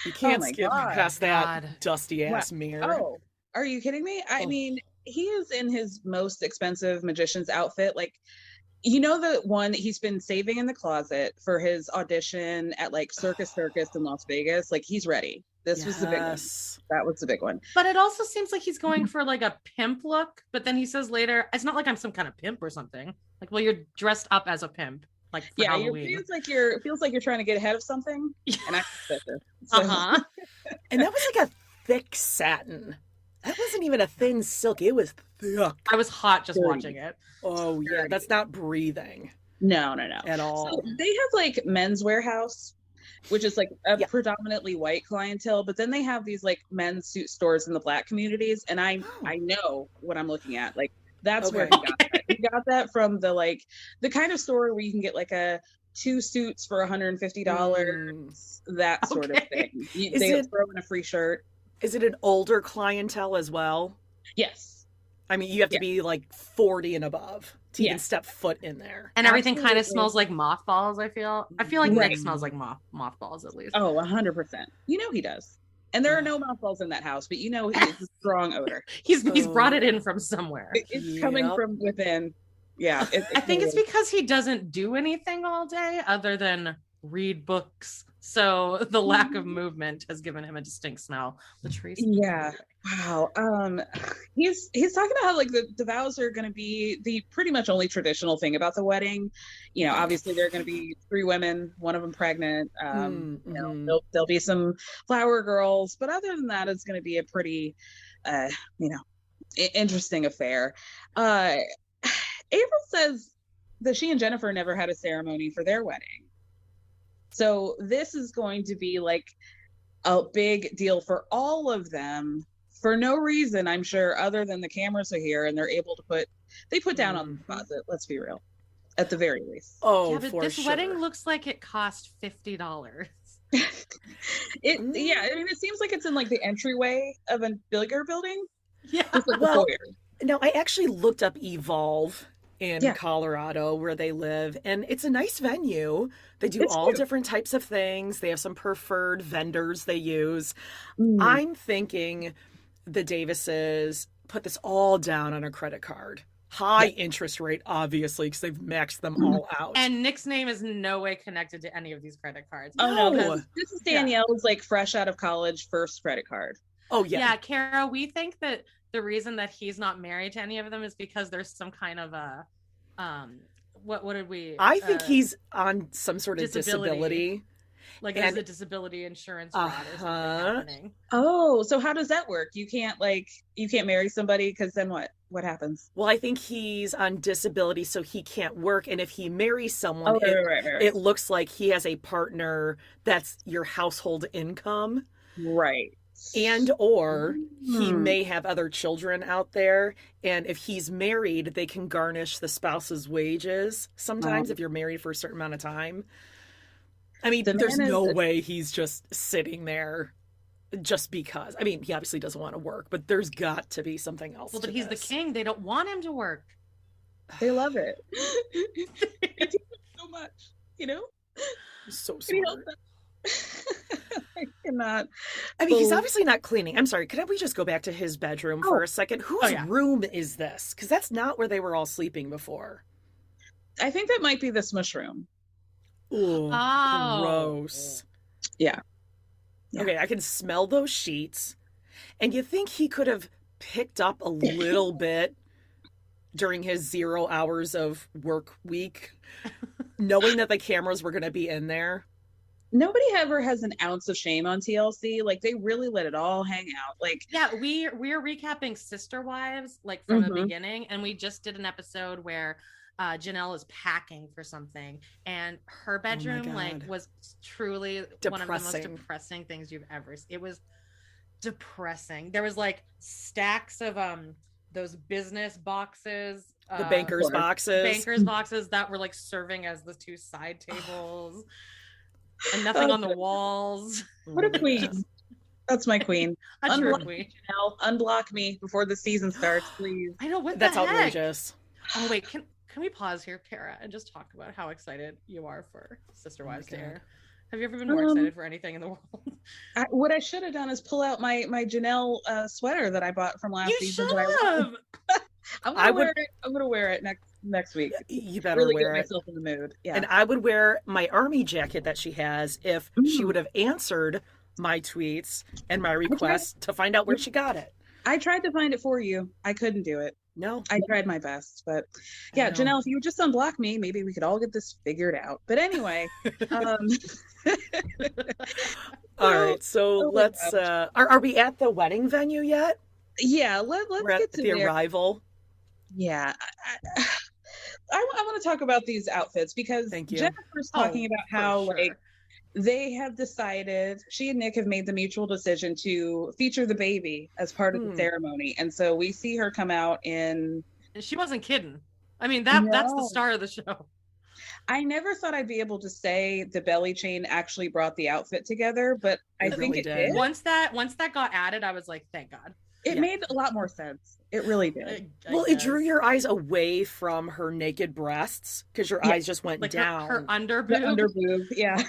You can't skip past that dusty ass mirror. Oh, are you kidding me? I mean, he is in his most expensive magician's outfit. Like, you know, the one that he's been saving in the closet for his audition at like Circus in Las Vegas. Like, he's ready. This was the big one. That was the big one. But it also seems like he's going for like a pimp look. But then he says later, it's not like I'm some kind of pimp or something. Like, well, you're dressed up as a pimp. Like, for Halloween. It feels like you're trying to get ahead of something. And I so. And that was like a thick satin. That wasn't even a thin silk. It was thick. I was hot just watching it. Oh yeah, that's not breathing. No. At all. So they have like Men's Warehouse, which is like a predominantly white clientele, but then they have these like men's suit stores in the Black communities, and I know what I'm looking at. Like, that's where he got that. He got that from the kind of store where you can get like two suits for $150, that sort of thing. They throw in a free shirt. Is it an older clientele as well? Yes. I mean, you have to be like 40 and above to even step foot in there. And everything kind of smells like mothballs, I feel like Nick smells like mothballs at least. Oh, 100%. You know he does. And there are no mothballs in that house, but you know it's a strong odor. He's brought it in from somewhere. It's coming from within. Yeah. I think it's because he doesn't do anything all day other than read books. So the lack of movement has given him a distinct smell. Latrice. Yeah. Wow. He's talking about how like the vows are going to be the pretty much only traditional thing about the wedding. You know, obviously there are going to be 3 women, one of them pregnant. You know, there'll be some flower girls, but other than that, it's going to be a pretty, interesting affair. April says that she and Jennifer never had a ceremony for their wedding. So this is going to be like a big deal for all of them for no reason, I'm sure, other than the cameras are here and they're able to put down on the deposit. Let's be real, at the very least. Oh, yeah, but this wedding looks like it cost $50. I mean, it seems like it's in like the entryway of a bigger building. Yeah. Well, now I actually looked up Evolve in Colorado where they live, and it's a nice venue. They do all different types of things. They have some preferred vendors they use. I'm thinking the Davises put this all down on a credit card. High interest rate, obviously, because they've maxed them all out. And Nick's name is no way connected to any of these credit cards. Oh, no. This is Danielle's like fresh out of college first credit card. Oh, yeah. Yeah, Kara, we think that the reason that he's not married to any of them is because there's some kind of a what did we I think he's on some sort of disability. Like there's a disability insurance fraud or something happening. Oh, so how does that work? You can't marry somebody because then what happens? Well, I think he's on disability, so he can't work. And if he marries someone, right. It looks like he has a partner that's your household income. Right. And or he may have other children out there. And if he's married, they can garnish the spouse's wages sometimes if you're married for a certain amount of time. I mean, there's no way he's just sitting there just because. I mean, he obviously doesn't want to work, but there's got to be something else. Well, but he's the king. They don't want him to work. They love it. They do it so much, you know? So smart. I cannot. I mean, he's obviously not cleaning. I'm sorry. Could we just go back to his bedroom for a second? Whose room is this? Because that's not where they were all sleeping before. I think that might be the smush room. Ooh, gross. Yeah. Okay, I can smell those sheets. And you think he could have picked up a little bit during his 0 hours of work week, knowing that the cameras were going to be in there? Nobody ever has an ounce of shame on TLC. Like, they really let it all hang out. Like, yeah, we're recapping Sister Wives, like, from the beginning, and we just did an episode where Janelle is packing for something, and her bedroom was truly depressing. One of the most depressing things you've ever seen. It was depressing. There was like stacks of those business boxes, the bankers boxes that were like serving as the 2 side tables, and nothing on the walls. What a queen. That's my queen. Unblock me, Janelle. Unblock me before the season starts, please. I know, what that's the heck? Outrageous. Oh wait, can we pause here, Kara, and just talk about how excited you are for Sister Wives to air? Have you ever been more excited for anything in the world? What I should have done is pull out my Janelle sweater that I bought from last season. You should have. I'm gonna wear it next week. You better really wear get it. myself in the mood. Yeah. And I would wear my army jacket that she has if she would have answered my tweets and my requests to find out where she got it. I tried to find it for you. I couldn't do it. No. I tried my best, but yeah, Janelle, if you would just unblock me, maybe we could all get this figured out. But anyway, all right. So let's. Are we at the wedding venue yet? Yeah, let's get to the arrival. Yeah, I want to talk about these outfits because Jennifer's talking about how like they have decided, she and Nick have made the mutual decision to feature the baby as part of the ceremony, and so we see her come out in. And she wasn't kidding. I mean, that's the star of the show. I never thought I'd be able to say the belly chain actually brought the outfit together, but I think it did. Once that got added, I was like, thank God. It made a lot more sense. It really did. Well, it drew your eyes away from her naked breasts because your eyes just went down. Her underboob. The underboob, yeah.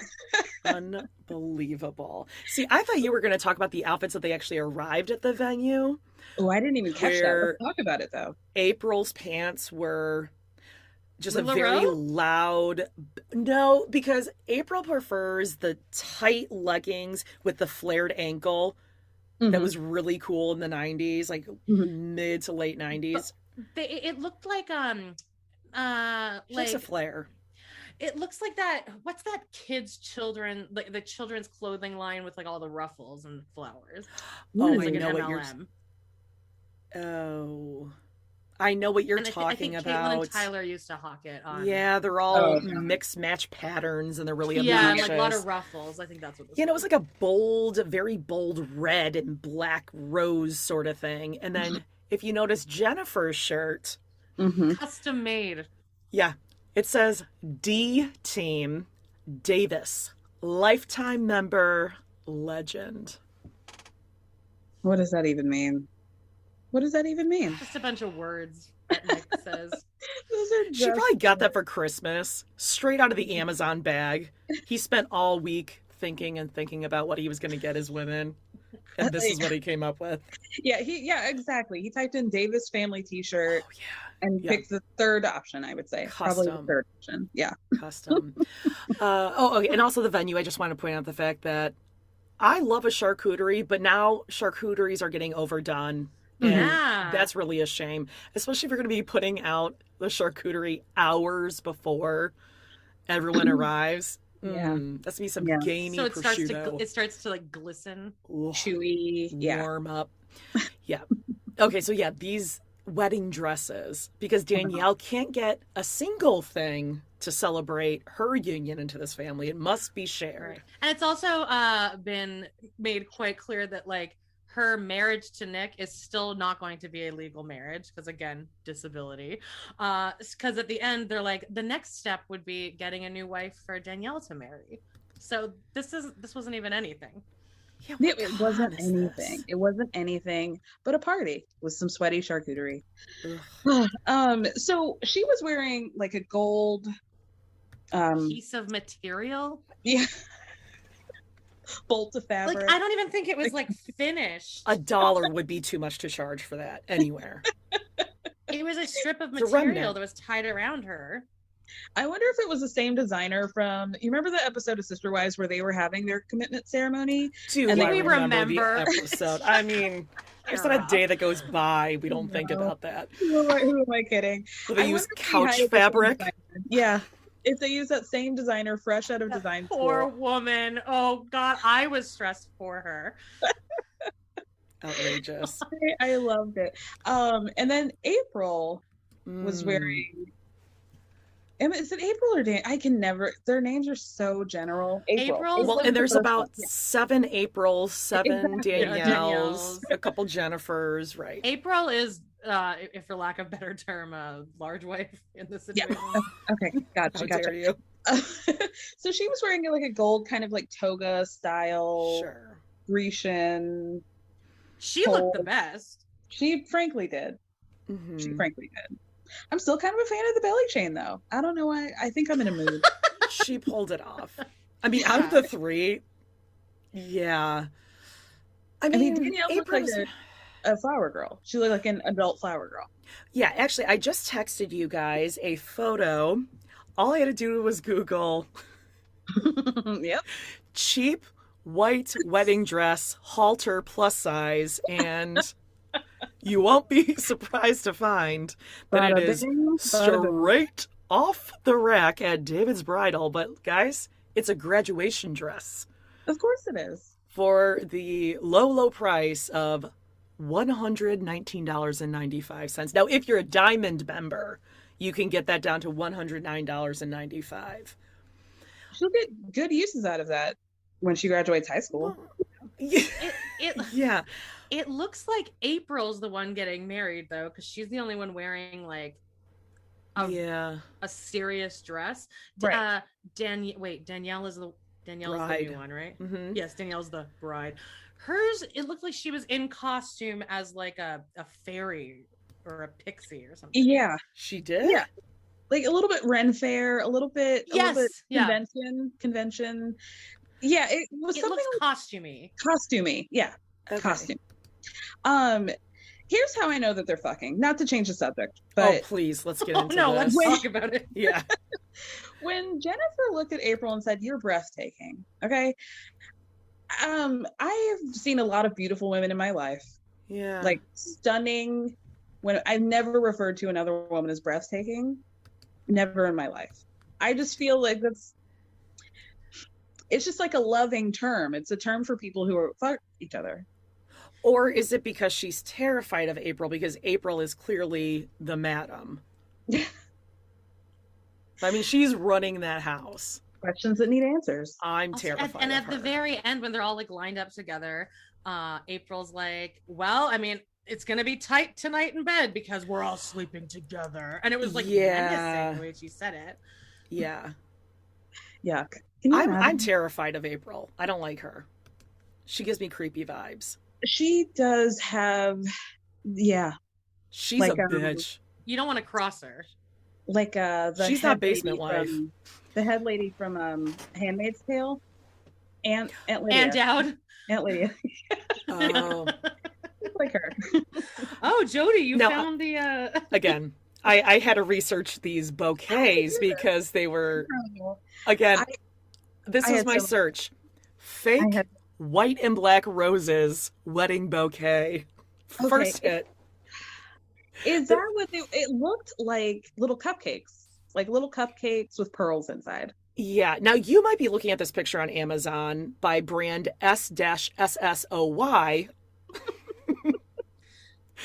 Unbelievable. See, I thought you were going to talk about the outfits that they actually arrived at the venue. Oh, I didn't even catch that. Let's talk about it, though. April's pants were just LaRoe? a very loud. No, because April prefers the tight leggings with the flared ankle. That was really cool in the 90s, like mid to late 90s. It looked like like a flare. It looks like that. What's that children, like the children's clothing line with like all the ruffles and flowers? Oh, it's like I know what you're. Oh, I know what you're talking about. Caitlin and Tyler used to hawk it on. Yeah, they're all mixed match patterns, and they're really obnoxious. Yeah, and like a lot of ruffles. I think that's what. It was like a bold, very bold red and black rose sort of thing. And then, if you notice Jennifer's shirt, custom made. Yeah, it says D Team Davis, lifetime member, legend. What does that even mean? What does that even mean? Just a bunch of words that Nick says. She probably got that for Christmas, straight out of the Amazon bag. He spent all week thinking about what he was going to get his women, and this is what he came up with. Yeah, exactly. He typed in Davis family T-shirt and picked the third option, I would say. Custom. Probably the third option. Yeah. Custom. Okay. And also the venue, I just want to point out the fact that I love a charcuterie, but now charcuteries are getting overdone. And that's really a shame, especially if you're going to be putting out the charcuterie hours before everyone arrives. That's going to be some gamey prosciutto. It starts to like glisten. Ooh, chewy. Warm up. Yeah. Okay, so these wedding dresses, because Danielle can't get a single thing to celebrate her union into this family. It must be shared. Right. And it's also been made quite clear that like her marriage to Nick is still not going to be a legal marriage because, again, disability. Because at the end, they're like, the next step would be getting a new wife for Danielle to marry. So this wasn't even anything. Yeah, what It con wasn't is anything. this? It wasn't anything but a party with some sweaty charcuterie. Ugh. So she was wearing like a gold Piece of material. yeah, bolt of Like, fabric. I don't even think it was like finished. $1 would be too much to charge for that anywhere. It was a strip of It's a material remnant. that was tied around her. I wonder if it was the same designer from, you remember the episode of Sister Wives where they were having their commitment ceremony? Do And I we remember the remember? episode? I mean, there's not a day that goes by we don't think about that. Who am I kidding? Do they I use wonder if they couch hired the same fabric? designer. Yeah. If they use that same designer fresh out of design Poor school. woman. Oh God, I was stressed for her. Outrageous. I loved it. And then April was Mm. wearing. Is it April or Dan? I can never. Their names are so general. April? Well, was and the there's first about one. 7 Aprils, 7 Exactly. Danielles, Danielles. a couple Jennifers, right? April is, if for lack of a better term, a large wife in this situation. Okay, How gotcha. dare you? So she was wearing like a gold kind of like toga style Sure. Grecian. She looked the best. She frankly did. Mhm. She frankly did. I'm still kind of a fan of the belly chain though. I don't know why. I think I'm in a mood. She pulled it off. I mean, out of the 3, yeah. I mean, Danielle looked like April's... a flower girl. She looked like an adult flower girl. Yeah, actually, I just texted you guys a photo. All I had to do was Google Yep. cheap white wedding dress, halter plus size, and you won't be surprised to find that it is straight off the rack at David's Bridal. But guys, it's a graduation dress Of course it is. for the low price of $119.95. Now, if you're a diamond member, you can get that down to $109.95. She'll get good uses out of that when she graduates high school. Yeah. It looks like April's the one getting married though, because she's the only one wearing like a serious dress. Right. Danielle is the Bride. new one, right? Mm-hmm. Yes, Danielle's the bride. Hers, it looked like she was in costume as like a fairy or a pixie or something. Yeah. She did? Yeah. Like a little bit Ren Fair, a little bit yeah. convention. Yeah, it was It something looks like costumey. costumey. Yeah. Okay. Costume. Here's how I know that they're fucking. Not to change the subject, Oh, but please, let's get Oh into no, this. let's talk about it. Yeah. when Jennifer looked at April and said, "You're breathtaking," okay. I have seen a lot of beautiful women in my life, Yeah. like stunning. When I've never referred to another woman as breathtaking, never in my life. I just feel like it's just like a loving term. It's a term for people who are fuck each other. Or is it because she's terrified of April because April is clearly the madam? I mean, she's running that house. Questions that need answers. I'm terrified And of at her. the very end, when they're all like lined up together, April's like, "Well, I mean, it's gonna be tight tonight in bed because we're all sleeping together," and it was like menacing the way she said it. Yeah. Yuck. Can you I'm imagine? terrified of April. I don't like her. She gives me creepy vibes. She does have, yeah, She's like, a bitch. You don't want to cross her. like the She's head not basement lady wife. the head lady from Handmaid's Tale, Aunt Lydia. And Dowd. Aunt Lydia. Oh. Like her. Oh, Jody, you Now, found the Again, I had to research these bouquets because they were, again, this I was had my so- search. Fake white and black roses wedding bouquet. First hit. Is that what it looked like? Little cupcakes, with pearls inside. Yeah. Now you might be looking at this picture on Amazon by brand S-SSOY.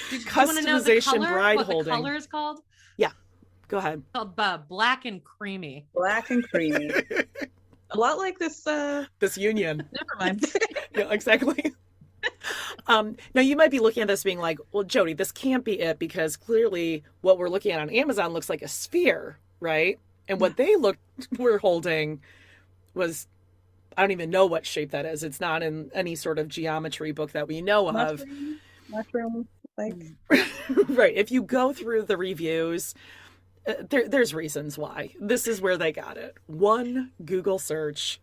Did you want to know the Customization color? bride What holding. the color is called? Yeah. Go ahead. Called black and creamy. Black and creamy. A lot like this. This union. Never mind. Yeah, exactly. Now you might be looking at this being like, well, Jody, this can't be it because clearly what we're looking at on Amazon looks like a sphere, right? And what they were holding was I don't even know what shape that is. It's not in any sort of geometry book that we know of. Mushroom, like. Right. If you go through the reviews, there's reasons why. This is where they got it. One Google search,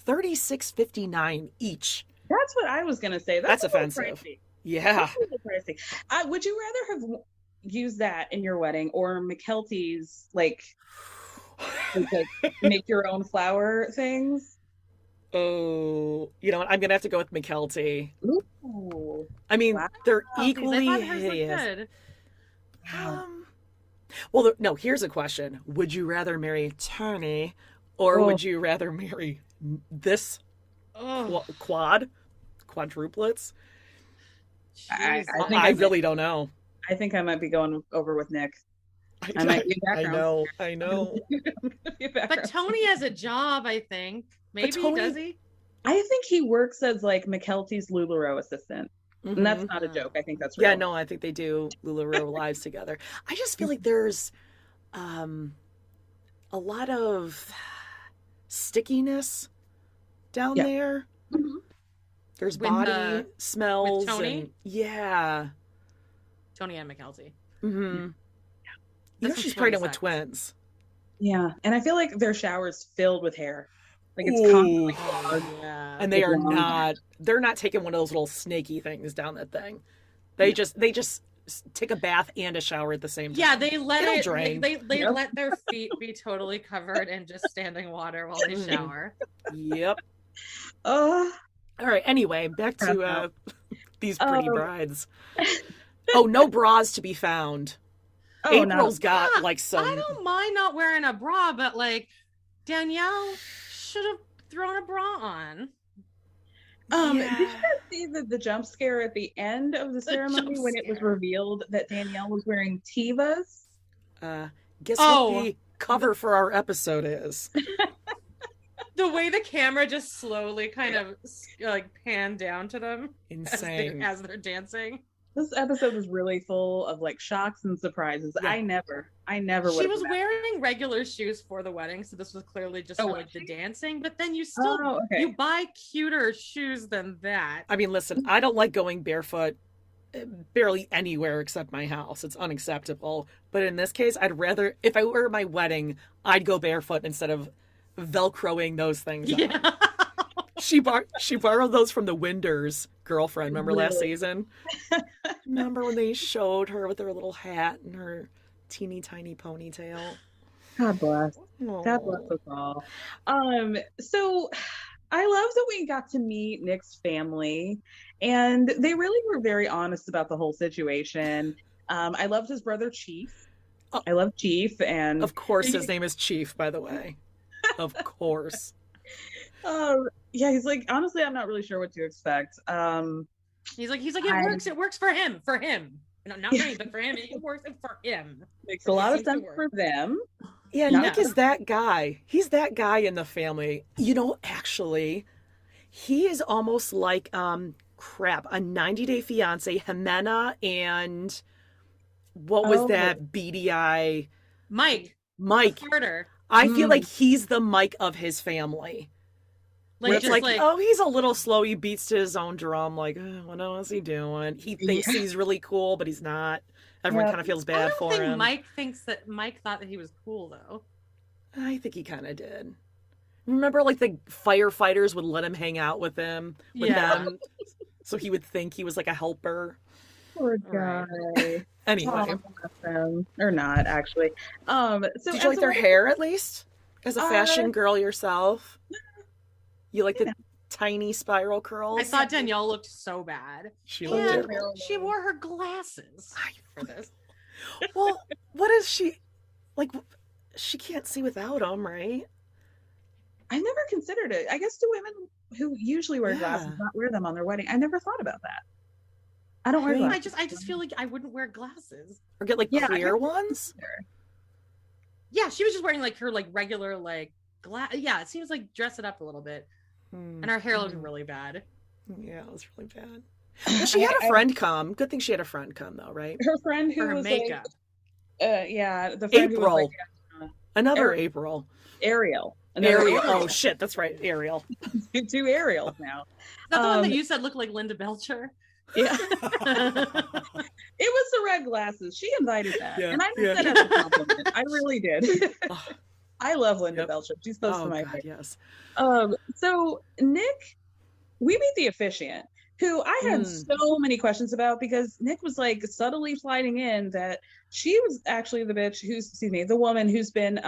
$36.59 each. That's what I was gonna say. That's offensive. Pricey. Yeah. Pricey. Would you rather have used that in your wedding or McKelty's like make your own flower things? Oh, you know what? I'm gonna have to go with McKelty. Ooh. I mean, they're equally I thought hers looked hideous. good. Well, no. Here's a question: would you rather marry Tony, or would you rather marry this quadruplets? I really don't know. I think I might be going over with Nick. I might be background. I know. But Tony has a job, I think. Maybe, does he? I think he works as like McKelty's LuLaRoe assistant. Mm-hmm. And that's not a joke. I think that's real. Yeah, no, I think they do LuLaRoe lives together. I just feel like there's a lot of stickiness down there. Mm-hmm. There's body smells. With Tony? Yeah. Tony and McKelty. Mm-hmm. You know she's pregnant with twins. Yeah. And I feel like their shower's filled with hair. Like it's constantly yeah. And they're not taking one of those little snaky things down that thing. They just take a bath and a shower at the same time. Yeah, they let It'll it drain. they let their feet be totally covered in just standing water while they shower. Yep. All right, anyway, back to these pretty brides. Oh, no bras to be found. April's got like some. I don't mind not wearing a bra, but like Danielle should have thrown a bra on. Did you guys see the jump scare at the end of the ceremony when it was revealed that Danielle was wearing Tevas? Guess what the cover for our episode is? The way the camera just slowly kind of like panned down to them. Insane. As they're dancing. This episode was really full of like shocks and surprises. Yeah. I never She was wearing regular shoes for the wedding, so this was clearly just for like the dancing, but then you still you buy cuter shoes than that. I mean, listen, I don't like going barefoot barely anywhere except my house. It's unacceptable. But in this case, I'd rather, if I were at my wedding, I'd go barefoot instead of Velcroing those things on. She borrowed those from the Winders girlfriend. Remember last season? Remember when they showed her with her little hat and her teeny tiny ponytail? God bless. Aww. God bless us all. So I love that we got to meet Nick's family, and they really were very honest about the whole situation. I loved his brother Chief. I love Chief, and of course his name is Chief, by the way. Of course. Yeah, he's like, honestly, I'm not really sure what to expect. He's like, it works for him. No, not me, but for him, it works for him. Makes a lot of sense for them. Yeah, Nick is that guy. He's that guy in the family. You know, actually, he is almost like a 90-Day Fiance, Jimena, and what was that beady eye? Mike. Carter. I feel like he's the Mike of his family. Like, it's like, he's a little slow. He beats to his own drum. Like, what is he doing? He thinks he's really cool, but he's not. Everyone kind of feels bad for him. Mike thought that he was cool, though. I think he kind of did. Remember, like, the firefighters would let him hang out with them. Them, so he would think he was like a helper. Poor guy. Anyway. Or not, actually. So did you like their hair, at least? As a fashion girl yourself? You like the tiny spiral curls? I thought Danielle looked so bad. She looked terrible. She wore her glasses for this. Well, what is she... Like, she can't see without them, right? I never considered it. I guess do women who usually wear glasses not wear them on their wedding? I never thought about that. I don't wear glasses. I just feel like I wouldn't wear glasses. Or get, like, clear ones? Yeah, she was just wearing, like, her, like, regular, like, glass. Yeah, it seems like dress it up a little bit. And her hair looked really bad. Yeah, it was really bad. Well, she had a friend come. Good thing she had a friend come, though, right? Her friend who was makeup. April. The friend who was like, another April. Ariel. And there Ariel. are Oh shit, that's right, Ariel. two Ariels now. Is that the one that you said looked like Linda Belcher? Yeah. It was the red glasses. She invited that. Yeah, And I meant that as a compliment. I really did. Oh, I love Linda Yep. Belcher. She's close to my God, heart. yes. So Nick, we meet the officiant, who I had so many questions about because Nick was like subtly sliding in that she was actually the woman who's been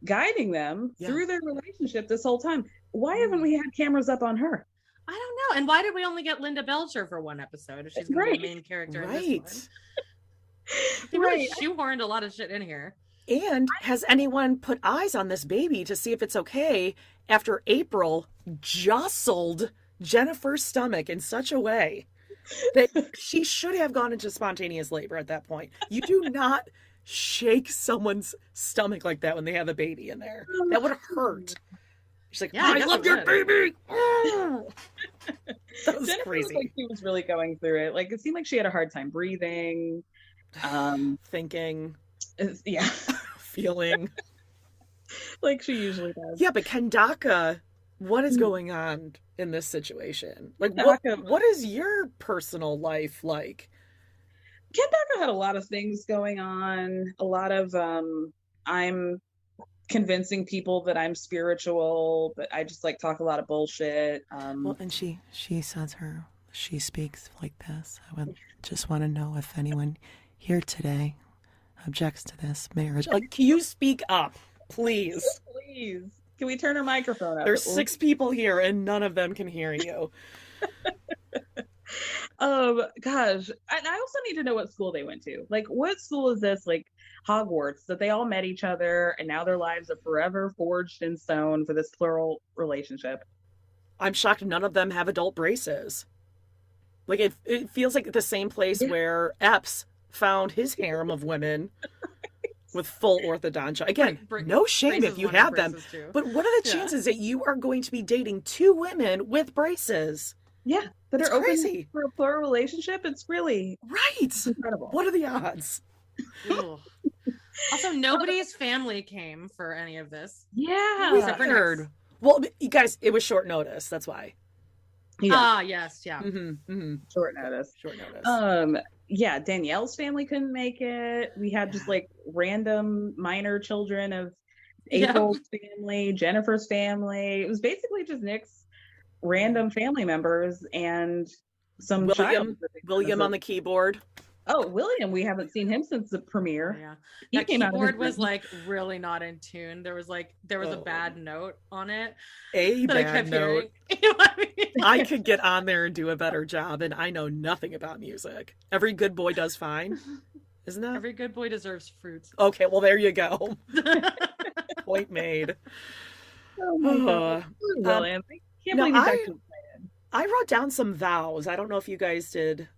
guiding them through their relationship this whole time. Why haven't we had cameras up on her? I don't know. And why did we only get Linda Belcher for one episode if she's going to be the main character in this one? They really shoehorned a lot of shit in here. And has anyone put eyes on this baby to see if it's okay after April jostled Jennifer's stomach in such a way that she should have gone into spontaneous labor at that point? You do not shake someone's stomach like that when they have a baby in there. That would hurt. She's like, I love your baby. That was Jennifer crazy. Like she was really going through it. Like it seemed like she had a hard time breathing, Thinking, feeling, like she usually does. Yeah, but Kendaka, what is going on in this situation? Like, what is your personal life like? Kendaka had a lot of things going on. A lot of I'm convincing people that I'm spiritual, but I just like talk a lot of bullshit. Well, and she says she speaks like this. I would just want to know if anyone here today objects to this marriage. Like, can you speak up, please? Please. Can we turn her microphone up? There's 6 people here and none of them can hear you. Gosh. And I also need to know what school they went to. Like, what school is this? Like Hogwarts, that they all met each other and now their lives are forever forged in stone for this plural relationship. I'm shocked none of them have adult braces. Like, it feels like the same place where Epps found his harem of women with full orthodontia. Again, no shame if you have them. But what are the chances that you are going to be dating 2 women with braces? Yeah, that It's are crazy. open for a plural relationship. It's really incredible. What are the odds? Also, nobody's family came for any of this. Yeah. Weird. Well, you guys, it was short notice. That's why. Ah, yes, yeah. Short notice. Yeah, Danielle's family couldn't make it. We had just like random minor children of April's family, Jennifer's family. It was basically just Nick's random family members and some William on the keyboard. Oh, William, we haven't seen him since the premiere. Yeah. He That came out keyboard was like really not in tune. There was a bad note on it. A bad note. You know what I mean? I could get on there and do a better job, and I know nothing about music. Every good boy does fine, isn't that? Every good boy deserves fruits. Okay, well there you go. Point made. Oh my God. William. I can't believe he's actually excited. I wrote down some vows. I don't know if you guys did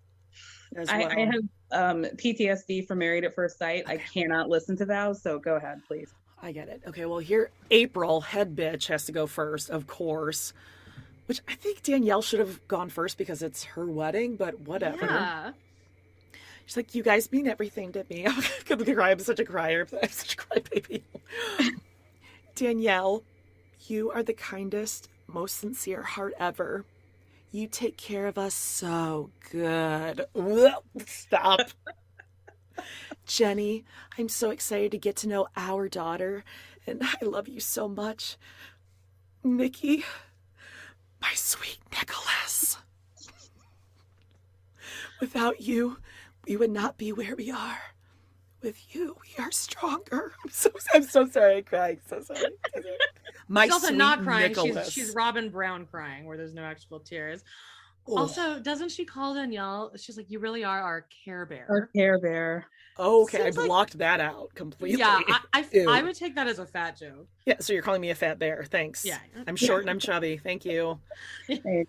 as well. I have PTSD from Married at First Sight. Okay. I cannot listen to vows, so go ahead, please. I get it. Okay, well here, April, head bitch, has to go first, of course. Which I think Danielle should have gone first because it's her wedding, but whatever. Yeah. She's like, you guys mean everything to me. I'm gonna cry. I'm such a crier. I'm such a crybaby. Danielle, you are the kindest, most sincere heart ever. You take care of us so good. Stop. Jenny, I'm so excited to get to know our daughter, and I love you so much. Nikki, my sweet Nicholas. Without you, we would not be where we are. With you, we are stronger. I'm so sorry I cried. So sorry. My she's also sweet not crying. Nicholas. She's Robin Brown crying, where there's no actual tears. Oh. Also, doesn't she call Danielle? She's like, "You really are our Care Bear." Our Care Bear. Oh, okay, I blocked that out completely. Yeah, I would take that as a fat joke. Yeah, so you're calling me a fat bear. Thanks. Yeah. I'm short and I'm chubby. Thank you. Hey.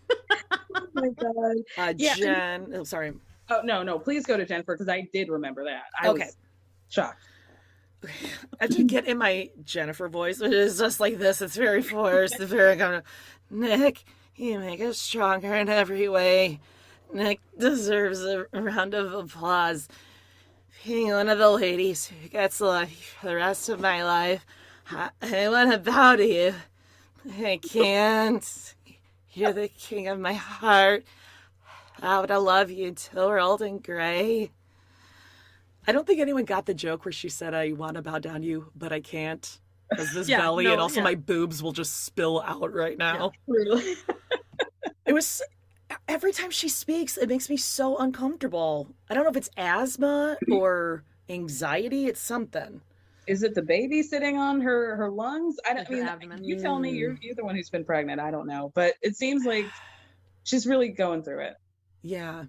Oh my God. Jen. Oh, sorry. Oh, no. Please go to Jennifer because I did remember that. I was shocked. Okay. I have to get in my Jennifer voice, which is just like this. It's very forced. It's very kind of, Nick, you make us stronger in every way. Nick deserves a round of applause. Being one of the ladies who gets lucky for the rest of my life, What about you? I can't. You're the king of my heart. How would I love you till we're old and gray? I don't think anyone got the joke where she said, I want to bow down to you, but I can't. Because this belly and also my boobs will just spill out right now. Yeah, really. It was... Every time she speaks, it makes me so uncomfortable. I don't know if it's asthma or anxiety. It's something. Is it the baby sitting on her lungs? I don't mean, abdomen. You tell me. You're the one who's been pregnant. I don't know, but it seems like she's really going through it. Yeah,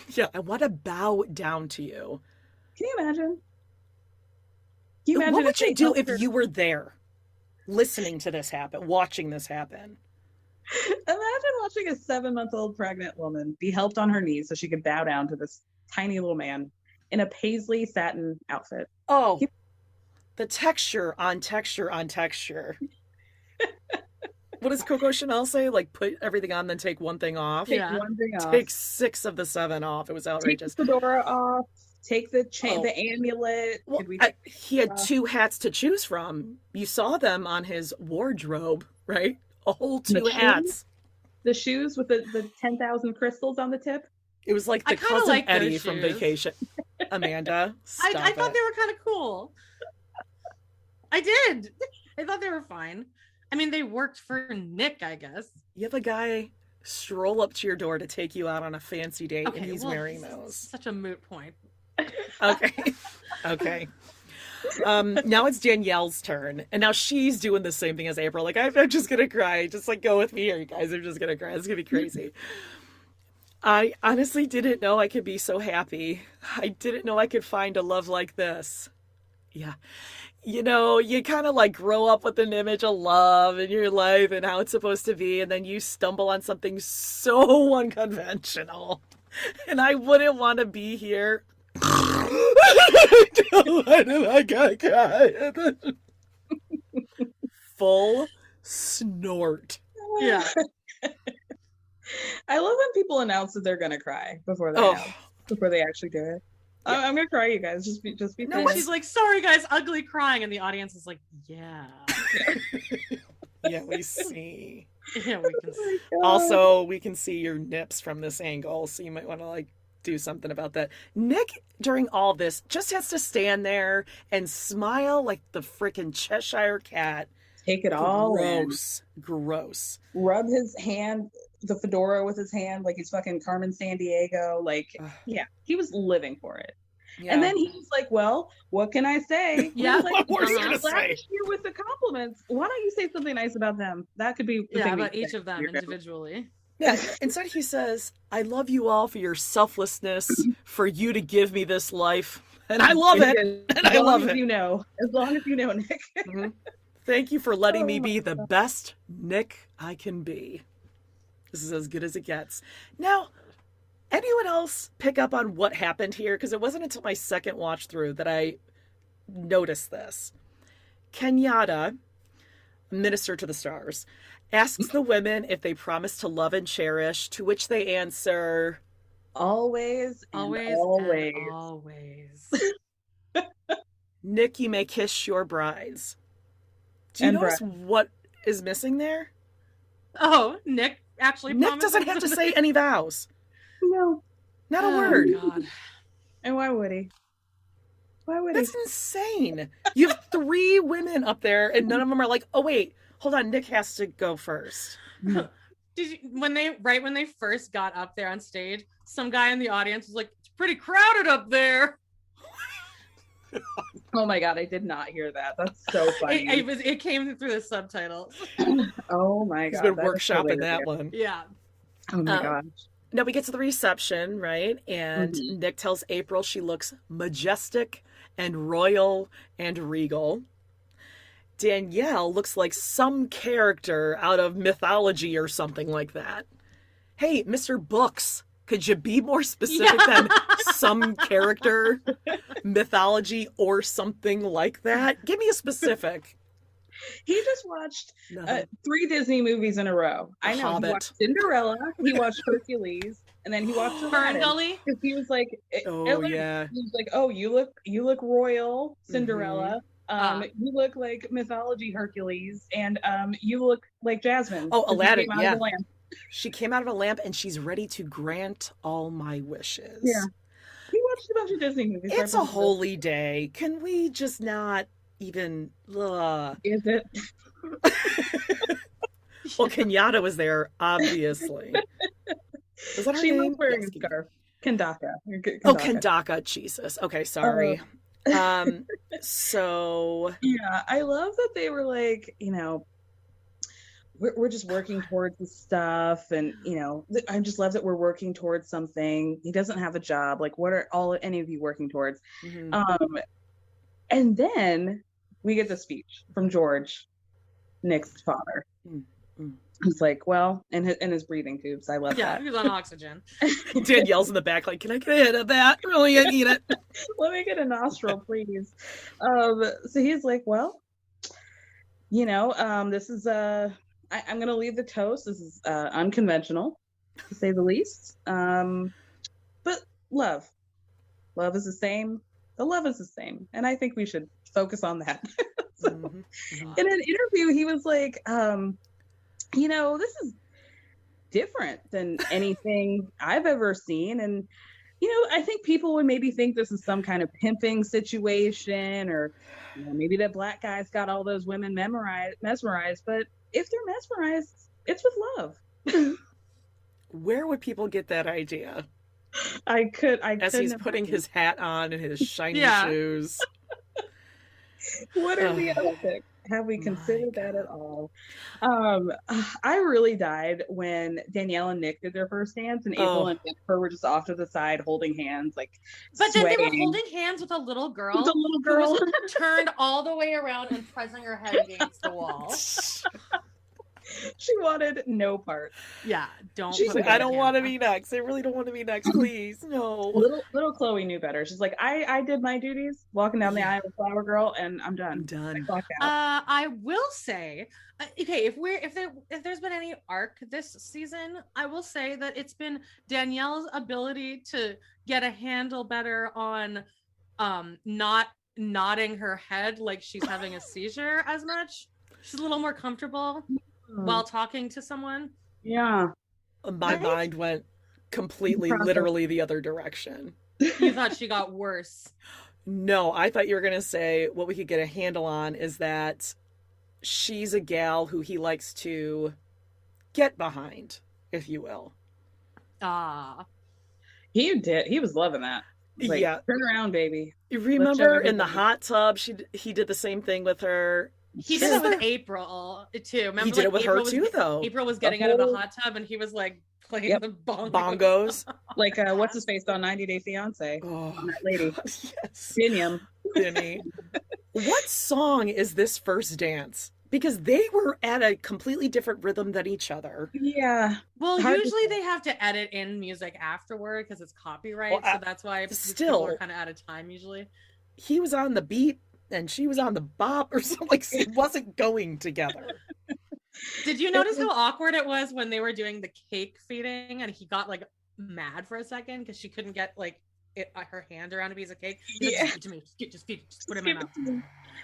yeah. I want to bow down to you. Can you imagine? Can you imagine what would you do if you were there, listening to this happen, watching this happen? Imagine watching a 7-month-old pregnant woman be helped on her knees so she could bow down to this tiny little man in a paisley satin outfit. Oh, the texture on texture on texture. What does Coco Chanel say? Like, put everything on, then take one thing off? Take one thing off. Take 6 of the 7 off. It was outrageous. Take the fedora off. Take the chain, the amulet. Well, he had 2 hats to choose from. You saw them on his wardrobe, right? A whole 2 hats. The shoes with the 10,000 crystals on the tip. It was like the cousin Eddie from Vacation. Amanda, I thought they were kind of cool. I did. I thought they were fine. I mean, they worked for Nick, I guess. You have a guy stroll up to your door to take you out on a fancy date, and he's wearing those. Such a moot point. Okay. Okay. Now it's Danielle's turn, and now she's doing the same thing as April. Like, I'm just gonna cry. Just like, go with me here, you guys. I'm just gonna cry. It's gonna be crazy. I honestly didn't know I could be so happy. I didn't know I could find a love like this. Yeah. You know, you kind of like grow up with an image of love in your life and how it's supposed to be, and then you stumble on something so unconventional. And I wouldn't want to be here. I gotta cry. Full snort. Yeah. I love when people announce that they're gonna cry before they actually do it. Yeah. I'm gonna cry, you guys. Just be. No, she's like, sorry guys, ugly crying, and the audience is like, yeah. Yeah, we see. Yeah, we can see. Also, we can see your nips from this angle, so you might want to like do something about that. Nick, during all this, just has to stand there and smile like the freaking Cheshire cat. Take it all in. Gross. Rub his hand, the fedora with his hand, like he's fucking Carmen Sandiego. Like, yeah, he was living for it. Yeah. And then he was like, well, what can I say? Yeah, like, what are you going to say? You with the compliments. Why don't you say something nice about them? That could be about each of them individually. Yeah. Instead, he says, I love you all for your selflessness, for you to give me this life. And I love it. And I love it. You know, as long as you know, Nick. Mm-hmm. Thank you for letting me be the best Nick I can be. This is as good as it gets. Now, anyone else pick up on what happened here? Because it wasn't until my second watch through that I noticed this. Kenyatta, minister to the stars, asks the women if they promise to love and cherish, to which they answer, always, always. Nick, you may kiss your brides. Do you notice what is missing there? Oh, Nick actually Nick doesn't have to say any vows. No. Not a word. God. And why would he? That's insane. You have 3 women up there and none of them are like, oh wait, hold on, Nick has to go first. Did you, when they first got up there on stage, some guy in the audience was like, it's pretty crowded up there. Oh my God, I did not hear that. That's so funny. It came through the subtitles. Oh my God. He's been workshopping that one. Yeah. Oh my gosh. Now we get to the reception, right? And Nick tells April she looks majestic and royal and regal. Danielle looks like some character out of mythology or something like that. Hey, Mr. Books, could you be more specific than some character, mythology, or something like that? Give me a specific. He just watched 3 Disney movies in a row. I know. Hobbit. He watched Cinderella, he watched Hercules, and then he watched Ferngully. Because he was like, yeah. He was like, oh, you look royal, Cinderella. You look like mythology Hercules, and you look like Jasmine. Oh, 'cause you Aladdin, came out of yeah. the lamp. She came out of a lamp and she's ready to grant all my wishes. Yeah. We watched a bunch of Disney movies. It's a holy day. Can we just not even... Is it? Well, Kenyatta was there, obviously. Was that her She name? was wearing Yes, a scarf. Kendaka. Oh, Kendaka. Jesus. Okay, sorry. So... Yeah, I love that they were like, we're just working towards this stuff, and I just love that we're working towards something. He doesn't have a job. Like, what are any of you working towards? Mm-hmm. And then we get the speech from George, Nick's father. Mm-hmm. He's like, well, in his breathing tubes. I love that. Yeah, he was on oxygen. Danielle's in the back like, can I get a hit of that? Really, I need it. Let me get a nostril, please. So he's like, well, this is I'm gonna leave the toast. This is unconventional, to say the least. But love is the same. The love is the same, and I think we should focus on that. So, in an interview, he was like, this is different than anything I've ever seen, and I think people would maybe think this is some kind of pimping situation, or maybe that black guy's got all those women mesmerized. But if they're mesmerized, it's with love. Where would people get that idea? As he's putting his hat on and his shiny shoes. What are the ethics? Have we considered that at all? I really died when Danielle and Nick did their first dance, and April and Jennifer were just off to the side holding hands, like But sweating. then they were holding hands with a little girl. With a little girl who was turned all the way around and pressing her head against the wall. She wanted no part. Yeah, don't. She's like, I don't want to be next. I really don't want to be next. Please, no. Little Chloe knew better. She's like, I did my duties, walking down the aisle with Flower Girl, and I'm done. I'm done. I will say, okay, if there's been any arc this season, I will say that it's been Danielle's ability to get a handle better on, not nodding her head like she's having a seizure as much. She's a little more comfortable while talking to someone. Yeah. My mind went completely, literally the other direction. You thought she got worse. No, I thought you were going to say what we could get a handle on is that she's a gal who he likes to get behind, if you will. He did. He was loving that. Like, yeah. Turn around, baby. You remember in the hot tub, he did the same thing with her. He did it with April too. Remember, he did it with April her too, though. April was getting out of the hot tub and he was like playing the bongos. Like what's his face on 90 Day Fiance? Oh, that lady. Yes. Vinny. What song is this first dance? Because they were at a completely different rhythm than each other. Yeah. Well, usually they have to edit in music afterward because it's copyright, so that's why people are kind of out of time usually. He was on the beat and she was on the bop or something. Like, it wasn't going together. Did you notice how awkward it was when they were doing the cake feeding and he got like mad for a second because she couldn't get like her hand around a piece of cake? Yeah. Just feed it to me. Just put it in my mouth.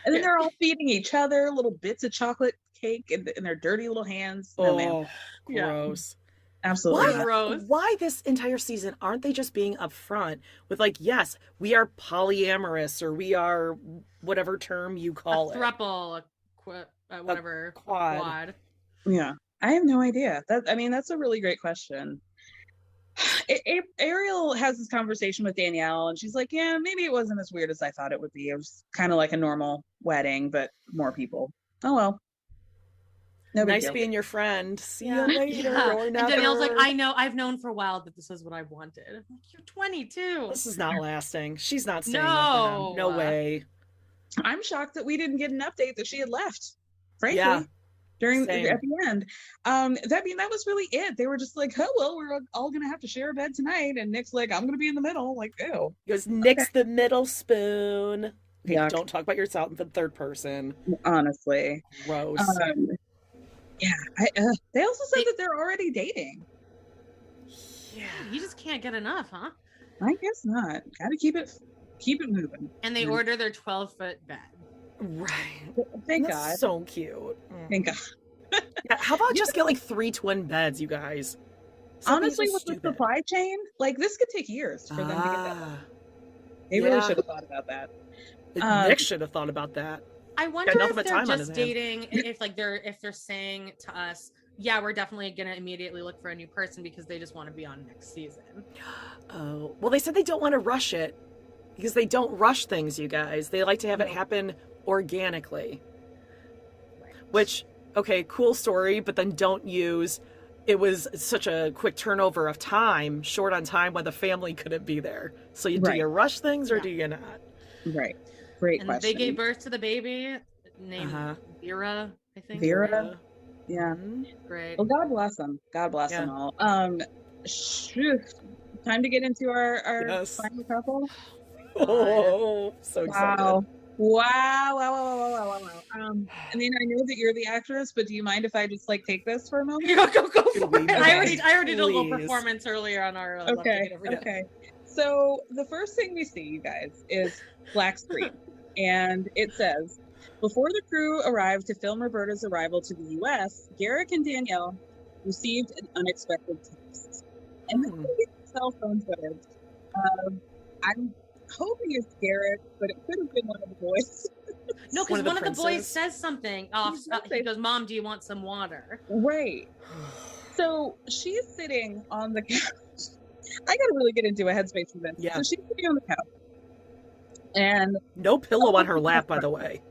And then they're all feeding each other little bits of chocolate cake in their dirty little hands. Oh, man. Gross. Yeah. Absolutely. Why this entire season aren't they just being upfront with like, yes, we are polyamorous or we are whatever term you call it. Throuple, whatever. A quad. Yeah. I have no idea. That's a really great question. Ariel has this conversation with Danielle and she's like, yeah, maybe it wasn't as weird as I thought it would be. It was kind of like a normal wedding, but more people. Oh, well. No nice being your friend. See you later. Or and Danielle's like, I know, I've known for a while that this is what I wanted. I'm like, you're 22. This is not lasting. She's not staying with them. No way. I'm shocked that we didn't get an update that she had left. Frankly. Yeah. At the end. That was really it. They were just like, oh, well, we're all going to have to share a bed tonight. And Nick's like, I'm going to be in the middle. Like, ew. He goes, Nick's the middle spoon. Okay, Yuck. Don't talk about yourself in the third person. Honestly. Gross. Yeah. They also said that they're already dating. Yeah. You just can't get enough, huh? I guess not. Gotta keep it moving. And they order their 12-foot bed. Right. Thank That's God. so cute. Thank God. Yeah, how about just get like 3 twin beds, you guys? Honestly, with the supply chain, like this could take years for them to get that. They really should have thought about that. Nick should have thought about that. I wonder if they're just dating, if they're saying to us, yeah, we're definitely gonna immediately look for a new person because they just want to be on next season. Oh, well, they said they don't want to rush it because they don't rush things, you guys. They like to have it happen organically. Right. Which, okay, cool story, but then don't use, it was such a quick turnover of time, short on time when the family couldn't be there. So do you rush things or do you not? Right. Great question. They gave birth to the baby named Vera, I think. Vera. Yeah. Great. Well, God bless them. God bless them all. Time to get into our final couple. Oh, so excited. Wow. I mean, I know that you're the actress, but do you mind if I just like take this for a moment? Go for it. I already did a little performance earlier on our Okay. So the first thing we see, you guys, is black screen. And it says, before the crew arrived to film Roberta's arrival to the U.S., Garrick and Danielle received an unexpected text. And this is cell phone footage. I'm hoping it's Garrick, but it could have been one of the boys. No, because one of the boys says something off. He goes, "Mom, do you want some water?" Right. So she's sitting on the couch. I gotta really get into a headspace for this. Yeah. So she's sitting on the couch. And no pillow on her lap, by the way.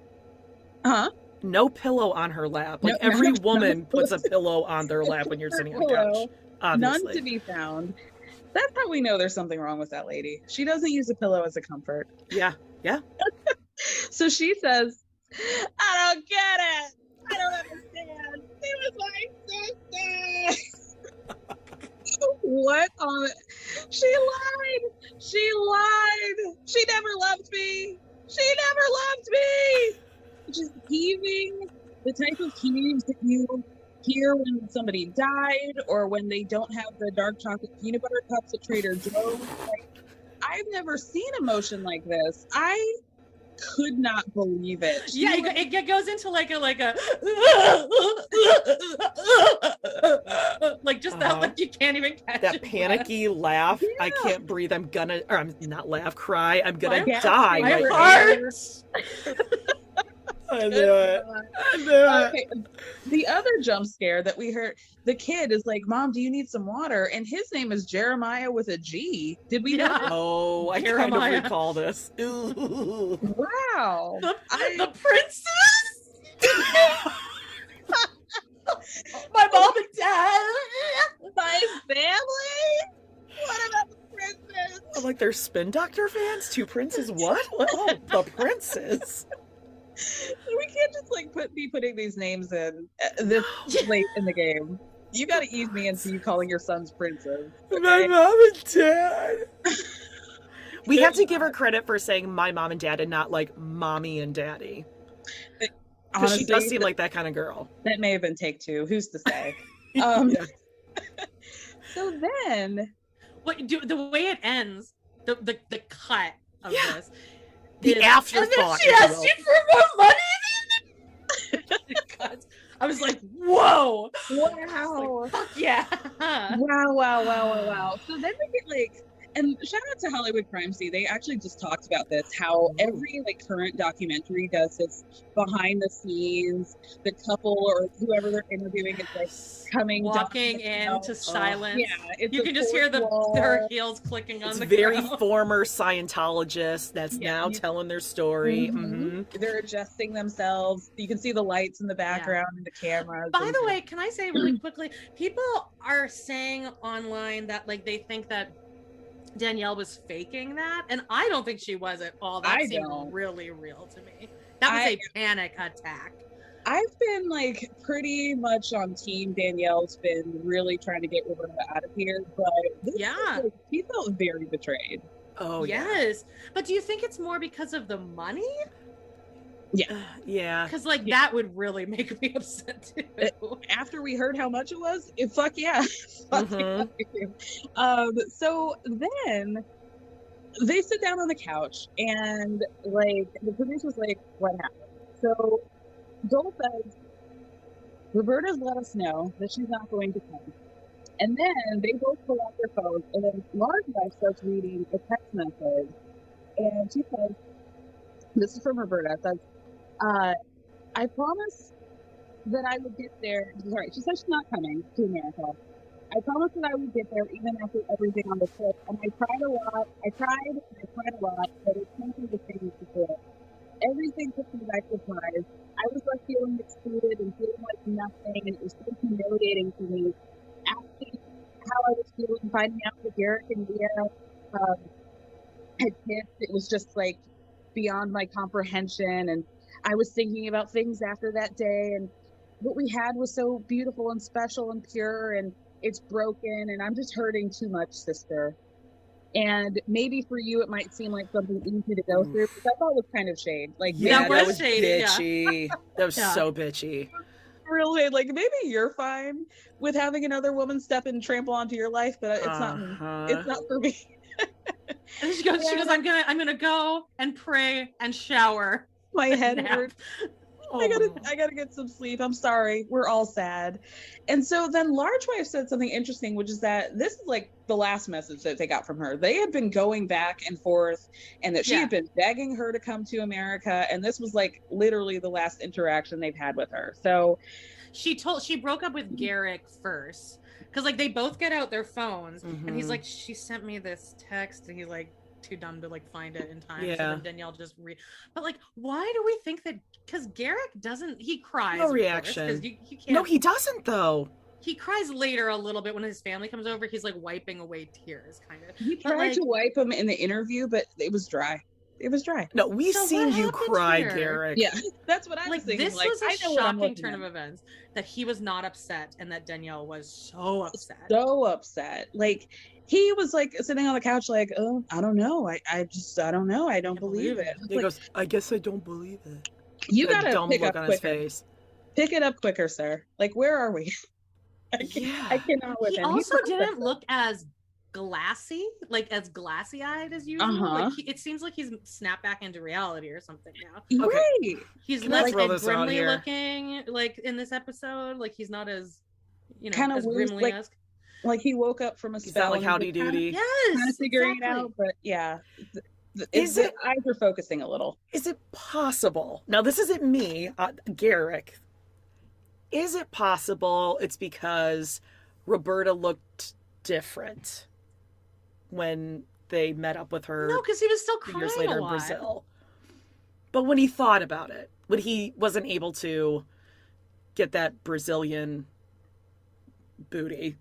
Huh? No pillow on her lap. Like every woman puts a pillow on their lap when you're sitting on the couch. Obviously. None to be found. That's how we know there's something wrong with that lady. She doesn't use a pillow as a comfort. Yeah. So she says, I don't get it. I don't understand. She was my sister. What on? She lied. She never loved me. Just heaving, the type of heaves that you hear when somebody died or when they don't have the dark chocolate peanut butter cups at Trader Joe's. Like, I've never seen emotion like this. I could not believe it. It goes into like a like just that, like you can't even catch that panicky laugh. Yeah. I can't breathe. I'm not laugh, cry. I'm gonna die. My heart. I knew it. Okay. The other jump scare that we heard, the kid is like, Mom, do you need some water? And his name is Jeremiah with a G. Did we know? Oh, I kind of recall this. Ooh. Wow. The princess? My mom and dad? My family? What about the princess? I'm like, they're Spin Doctor fans? 2 princes? What? Oh, the princess. We can't just like be putting these names in this late in the game. You got to ease me into you calling your sons princes. Okay? My mom and dad. We have to give her credit for saying my mom and dad and not like mommy and daddy. Because she does seem like that kind of girl. That may have been take 2. Who's to say? So then, the way it ends, the cut of this. The afterthought. And then she asked you for more money. I was like, whoa. Wow. Like, fuck yeah. Wow. So then we get like, and shout out to Hollywood Crime Scene. They actually just talked about this, how every like current documentary does this behind the scenes. The couple or whoever they're interviewing is like walking into silence. Yeah, you can just hear their heels clicking on the very ground. Former Scientologist that's now telling their story. They're adjusting themselves. You can see the lights in the background and the cameras. By the way, can I say really quickly, people are saying online that like they think that Danielle was faking that, and I don't think she was at all. That seemed really real to me. That was a panic attack. I've been like pretty much on team Danielle's been really trying to get Roberta out of here, but he felt very betrayed. Oh yes. But do you think it's more because of the money? Yeah. Because like that would really make me upset too. After we heard how much it was, fuck yeah. So then they sit down on the couch and like the producer's like, what happened? So Joel says, Roberta's let us know that she's not going to come. And then they both pull out their phones, and then Large Wife starts reading a text message. And she says, this is from Roberta, it says, I promised that I would get there. Sorry, she says she's not coming to America. I promised that I would get there even after everything on the trip. And I tried a lot. I tried a lot, but it can't be the same as before. Everything took me by surprise. I was left feeling excluded and feeling like nothing, and it was so humiliating for me. Asking how I was feeling, finding out that Garrett and Leah had kissed, it was just like beyond my comprehension. And I was thinking about things after that day, and what we had was so beautiful and special and pure, and it's broken, and I'm just hurting too much, sister. And maybe for you, it might seem like something easy to go through, because I thought it was kind of shade. Like, yeah, that was shady, bitchy. That was so bitchy. Real shade. Like, maybe you're fine with having another woman step and trample onto your life, but it's not me. It's not for me. And she goes, I'm gonna go and pray and shower. My head hurts. I gotta get some sleep. I'm sorry. We're all sad. And so then Large Wife said something interesting, which is that this is like the last message that they got from her. They had been going back and forth, and that she had been begging her to come to America, and this was like literally the last interaction they've had with her. So she broke up with Garrick first, because like they both get out their phones, and he's like, she sent me this text, and he's like too dumb to like find it in time. So then Danielle just but like, why do we think that? Because Garrick doesn't, he cries. No reaction. You can't, no, he doesn't though. He cries later a little bit when his family comes over. He's like wiping away tears, kind of. He tried to wipe him in the interview, but it was dry. It was dry. No, we've seen you cry, Garrick. Yeah, that's what I was thinking. This was a shocking turn of events that he was not upset and that Danielle was so upset. So upset. Like, he was like sitting on the couch like, oh, I don't know. I don't know. I don't believe it. He goes, I guess I don't believe it. You gotta dumb pick look up on quicker. his face. Pick it up quicker, sir. Like, where are we? I cannot with him. He also didn't look as glassy, like as glassy-eyed as usual. Like it seems like he's snapped back into reality or something now. Okay. Right. He's less Ed Grimley looking, like in this episode. Like he's not as, kind of Grimley-esque. Like he woke up from a spell. Like Howdy Doody. Yes, kind of figuring it out, but yeah. Eyes are focusing a little. Is it possible? Now, this isn't me, Garrick. Is it possible it's because Roberta looked different when they met up with her? No, because he was still crying years later in Brazil. But when he thought about it, when he wasn't able to get that Brazilian booty,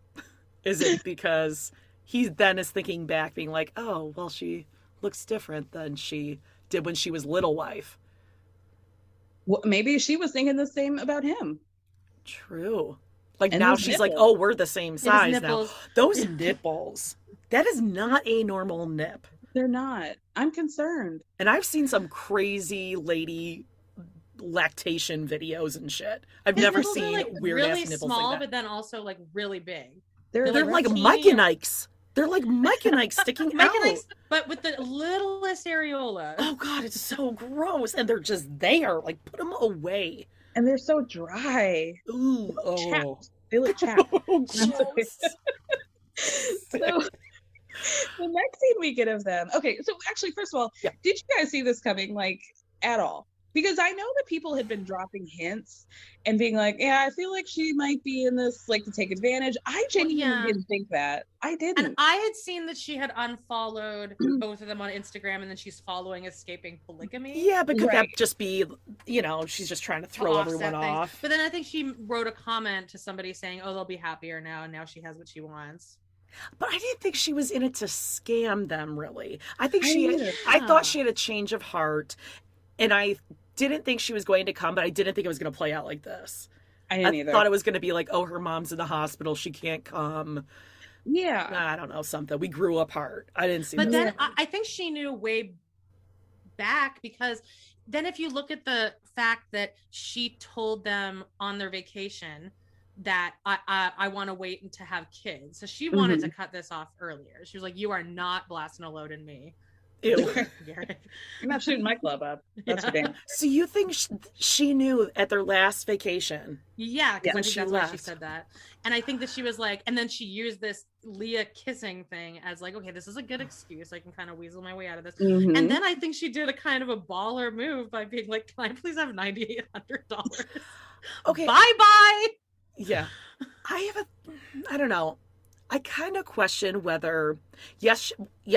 is it because he then is thinking back, being like, oh, well, she looks different than she did when she was little wife? Well, maybe she was thinking the same about him. True. Like, and now she's nipples. Like, oh, we're the same size now. Those nipples. That is not a normal nip. They're not. I'm concerned. And I've seen some crazy lady lactation videos and shit. I've never seen like weird really ass nipples small, like that. But then also like really big. They're like Mike and Ike's. They're like Mike and Ike sticking out. But with the littlest areola. Oh God, it's so gross. And they're just there. Like, put them away. And they're so dry. Ooh, chapped. They look chapped. Oh, so the next scene we get of them. Okay, so actually, first of all, did you guys see this coming, like, at all? Because I know that people had been dropping hints and being like, yeah, I feel like she might be in this, like, to take advantage. I genuinely didn't think that. I didn't. And I had seen that she had unfollowed both of them on Instagram, and then she's following Escaping Polygamy. Yeah, but could that just be, she's just trying to throw everyone off? But then I think she wrote a comment to somebody saying, oh, they'll be happier now, and now she has what she wants. But I didn't think she was in it to scam them, really. I think I thought she had a change of heart, and I didn't think she was going to come, but I didn't think it was going to play out like this. I didn't either. Thought it was going to be like, oh, her mom's in the hospital, she can't come. Yeah. I don't know, something. We grew apart. I didn't see But then I think she knew way back, because then if you look at the fact that she told them on their vacation that I want to wait to have kids. So she wanted to cut this off earlier. She was like, you are not blasting a load in me. Ew. Garrett. You're not shooting my club up. That's for damn. So you think she knew at their last vacation? Yeah, because I think that's why she left. said that. And I think that she was like, and then she used this Leah kissing thing as like, okay, this is a good excuse. I can kind of weasel my way out of this. Mhm. And then I think she did a kind of a baller move by being like, can I please have $9,800? Okay. Bye-bye. Yeah. I don't know. I kind of question whether, yes,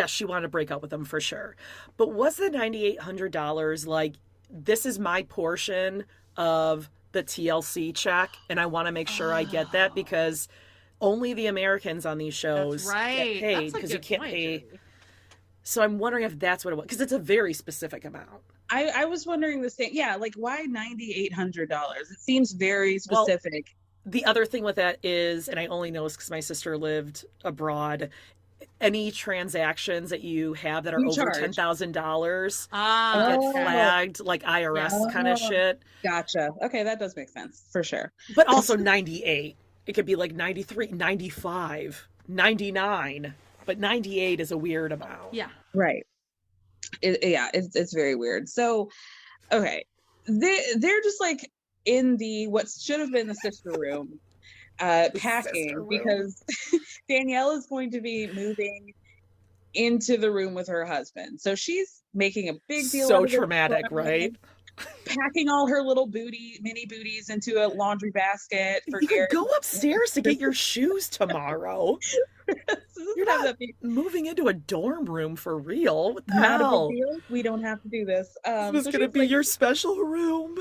she wanted to break up with him for sure. But was the $9,800 like, this is my portion of the TLC check, and I want to make sure I get that because only the Americans on these shows That's right. get paid because you can't pay. So I'm wondering if that's what it was, because it's a very specific amount. I was wondering the same. Yeah, like why $9,800? It seems very specific. Well, the other thing with that is, and I only know this because my sister lived abroad, any transactions that you have that are over $10,000 get flagged, like IRS kind of shit. Gotcha. Okay, that does make sense for sure. But also 98. It could be like 93, 95, 99, but 98 is a weird amount. Yeah. Right. It's very weird. So, okay, they're just like in what should have been the sister room, packing because Danielle is going to be moving into the room with her husband. So she's making a big deal. So traumatic, right? Packing all her little mini booties into a laundry basket for you Garrett. Could go upstairs to get your shoes tomorrow. You're not moving into a dorm room for real. What the hell? We don't have to do this. This is going to be your special room.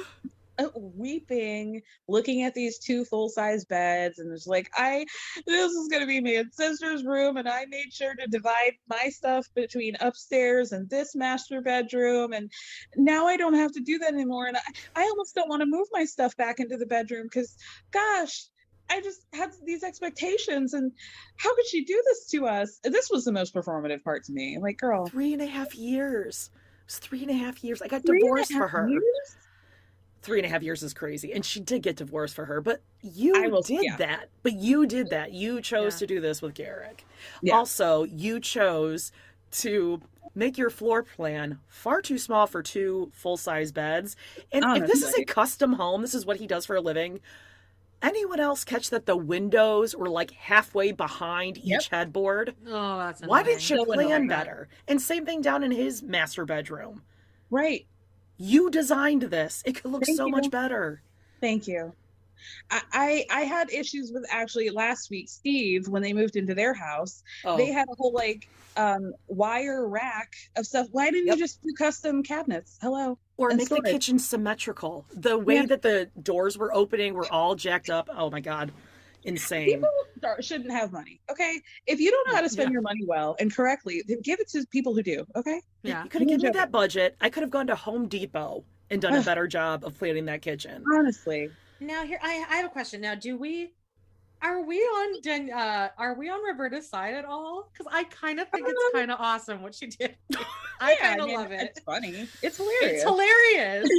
Weeping, looking at these two full-size beds, and it's like, this is going to be me and sister's room, and I made sure to divide my stuff between upstairs and this master bedroom, and now I don't have to do that anymore, and I almost don't want to move my stuff back into the bedroom because, gosh, I just had these expectations, and how could she do this to us? This was the most performative part to me. Like, girl, 3.5 years. It was 3.5 years. I got divorced for her. 3.5 years is crazy, and she did get divorced for her. But you did that. But you did that. You chose to do this with Garrick. Yeah. Also, you chose to make your floor plan far too small for 2 full-size beds. And if this is a custom home, this is what he does for a living. Anyone else catch that the windows were like halfway behind each headboard? Oh, that's annoying. Why didn't you plan better? And same thing down in his master bedroom. Right. You designed this. It could look so much better. Thank you. I had issues with actually last week, Steve, when they moved into their house, they had a whole like wire rack of stuff. Why didn't you just do custom cabinets? Hello. Or make the kitchen symmetrical. The way that the doors were opening were all jacked up. Oh my God. Insane. People shouldn't have money, okay? If you don't know how to spend your money well and correctly, then give it to people who do, okay? Yeah. You could have given me that budget. I could have gone to Home Depot and done a better job of planning that kitchen. Honestly. Now here, I have a question. Now, are we on Roberta's side at all? Because I kind of think it's kind of awesome what she did. I kind of love it. It's funny. It's hilarious. It's hilarious.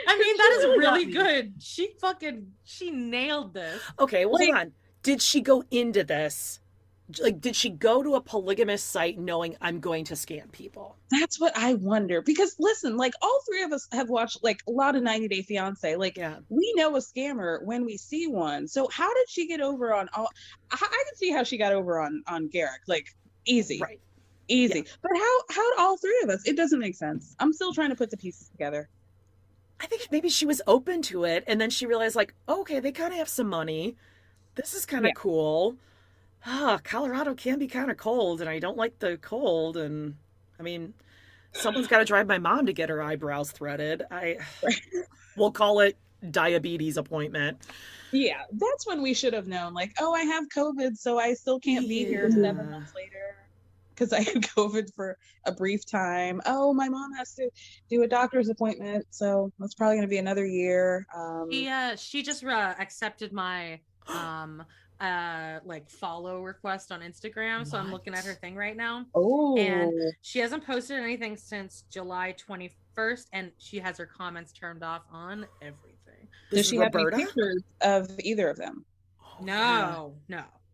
I mean, that is really good. She nailed this. Okay, well, hold on. Did she go into this? Like, did she go to a polygamous site knowing I'm going to scam people? That's what I wonder. Because listen, like all three of us have watched like a lot of 90 Day Fiance. Like we know a scammer when we see one. So how did she get over on all? I can see how she got over on Garrick. Like easy, right? Easy. Yeah. But how all three of us? It doesn't make sense. I'm still trying to put the pieces together. I think maybe she was open to it, and then she realized, like, okay, they kind of have some money. This is kind of cool. Colorado can be kind of cold, and I don't like the cold. And I mean, someone's got to drive my mom to get her eyebrows threaded. We'll call it diabetes appointment. Yeah, that's when we should have known. Like, oh, I have COVID, so I still can't be here 7 months later. Because I had COVID for a brief time. Oh, my mom has to do a doctor's appointment, so that's probably going to be another year. She just accepted my like follow request on Instagram, so I'm looking at her thing right now. Oh, and she hasn't posted anything since July 21st, and she has her comments turned off on everything. Does she have any pictures of either of them? No.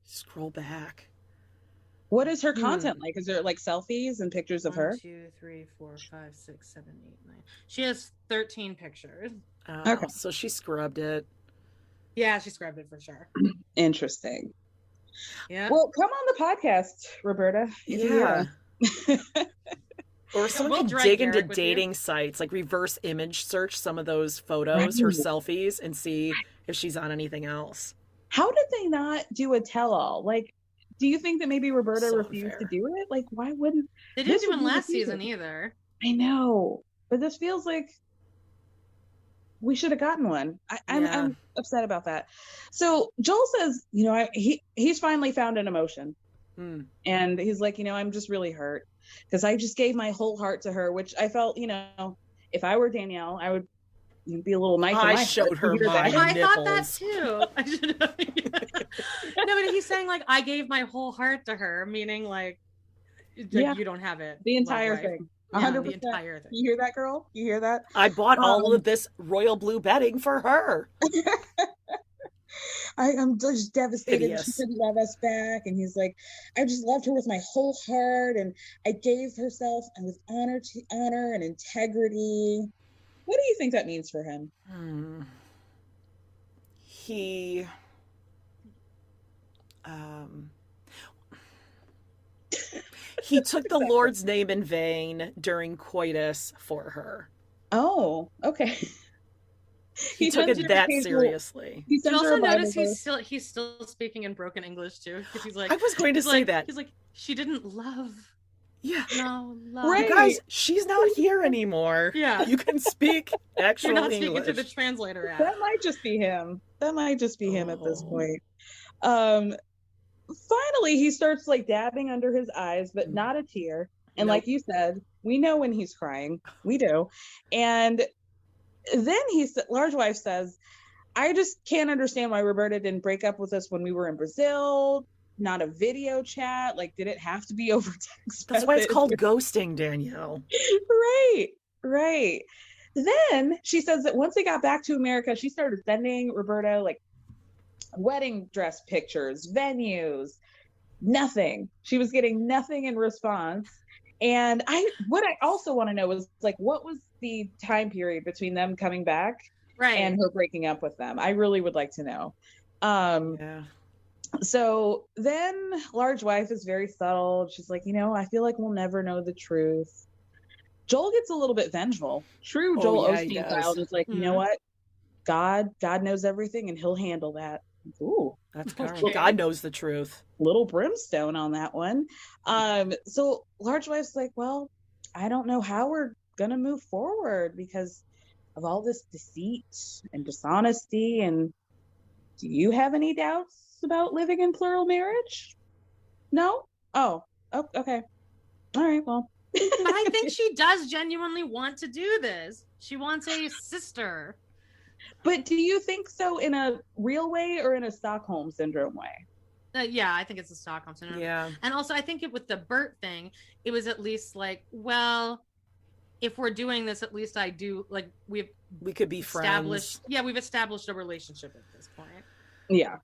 Scroll back. What is her content like? Is there like selfies and pictures of her? 1, 2, 3, 4, 5, 6, 7, 8, 9. She has 13 pictures. Okay. So she scrubbed it. Yeah, she scrubbed it for sure. Interesting. Yeah. Well, come on the podcast, Roberta. Yeah. Or someone can dig into dating sites, like reverse image search some of those photos, her selfies, and see if she's on anything else. How did they not do a tell-all? Like, do you think that maybe Roberta refused to do it? Like, why wouldn't they? Didn't do it last season either. I know, but this feels like we should have gotten one. I'm upset about that. So Joel says, you know, he's finally found an emotion, and he's like, you know, I'm just really hurt because I just gave my whole heart to her, which I felt, you know, if I were Danielle, I would be a little nice. I showed her my nipples. I thought that too. I should have. No, but he's saying like I gave my whole heart to her, meaning like you don't have it. The entire thing. 100%. The entire thing. You hear that, girl? You hear that? I bought all of this royal blue bedding for her. I'm just devastated she couldn't love us back. And he's like, I just loved her with my whole heart, and I gave herself and with honor and integrity. What do you think that means for him? He took the Lord's name in vain during coitus for her. Oh, okay. He took it that seriously. You also notice he's still speaking in broken English too, because he's like, I was going to say that. He's like, she didn't love. Yeah. No, love. Right. You guys, she's not here anymore. Yeah. You can speak actual You're not English. speaking to the translator app. That might just be him. At this point. Finally, he starts like dabbing under his eyes, but not a tear. And like you said, we know when he's crying. We do. And then Large Wife says, I just can't understand why Roberta didn't break up with us when we were in Brazil. Not a video chat. Like, did it have to be over text? That's why it's called ghosting, Danielle. Right. Then she says that once they got back to America, she started sending Roberta like wedding dress pictures, venues, nothing. She was getting nothing in response. And what I also want to know is like, what was the time period between them coming back and her breaking up with them? I really would like to know. So then Large Wife is very subtle. She's like, you know, I feel like we'll never know the truth. Joel gets a little bit vengeful. True Joel Osteen style. Is like, you know what? God knows everything and he'll handle that. Ooh, that's God knows the truth. Little brimstone on that one. So Large Wife's like, well, I don't know how we're gonna move forward because of all this deceit and dishonesty. And do you have any doubts about living in plural marriage? No? Oh, okay. All right, well. But I think she does genuinely want to do this. She wants a sister. But do you think so in a real way or in a Stockholm Syndrome way? Yeah, I think it's a Stockholm Syndrome. Yeah. And also, I think with the Bert thing, it was at least like, well, if we're doing this, at least I do, like, we could be friends. Yeah, we've established a relationship at this point. Yeah.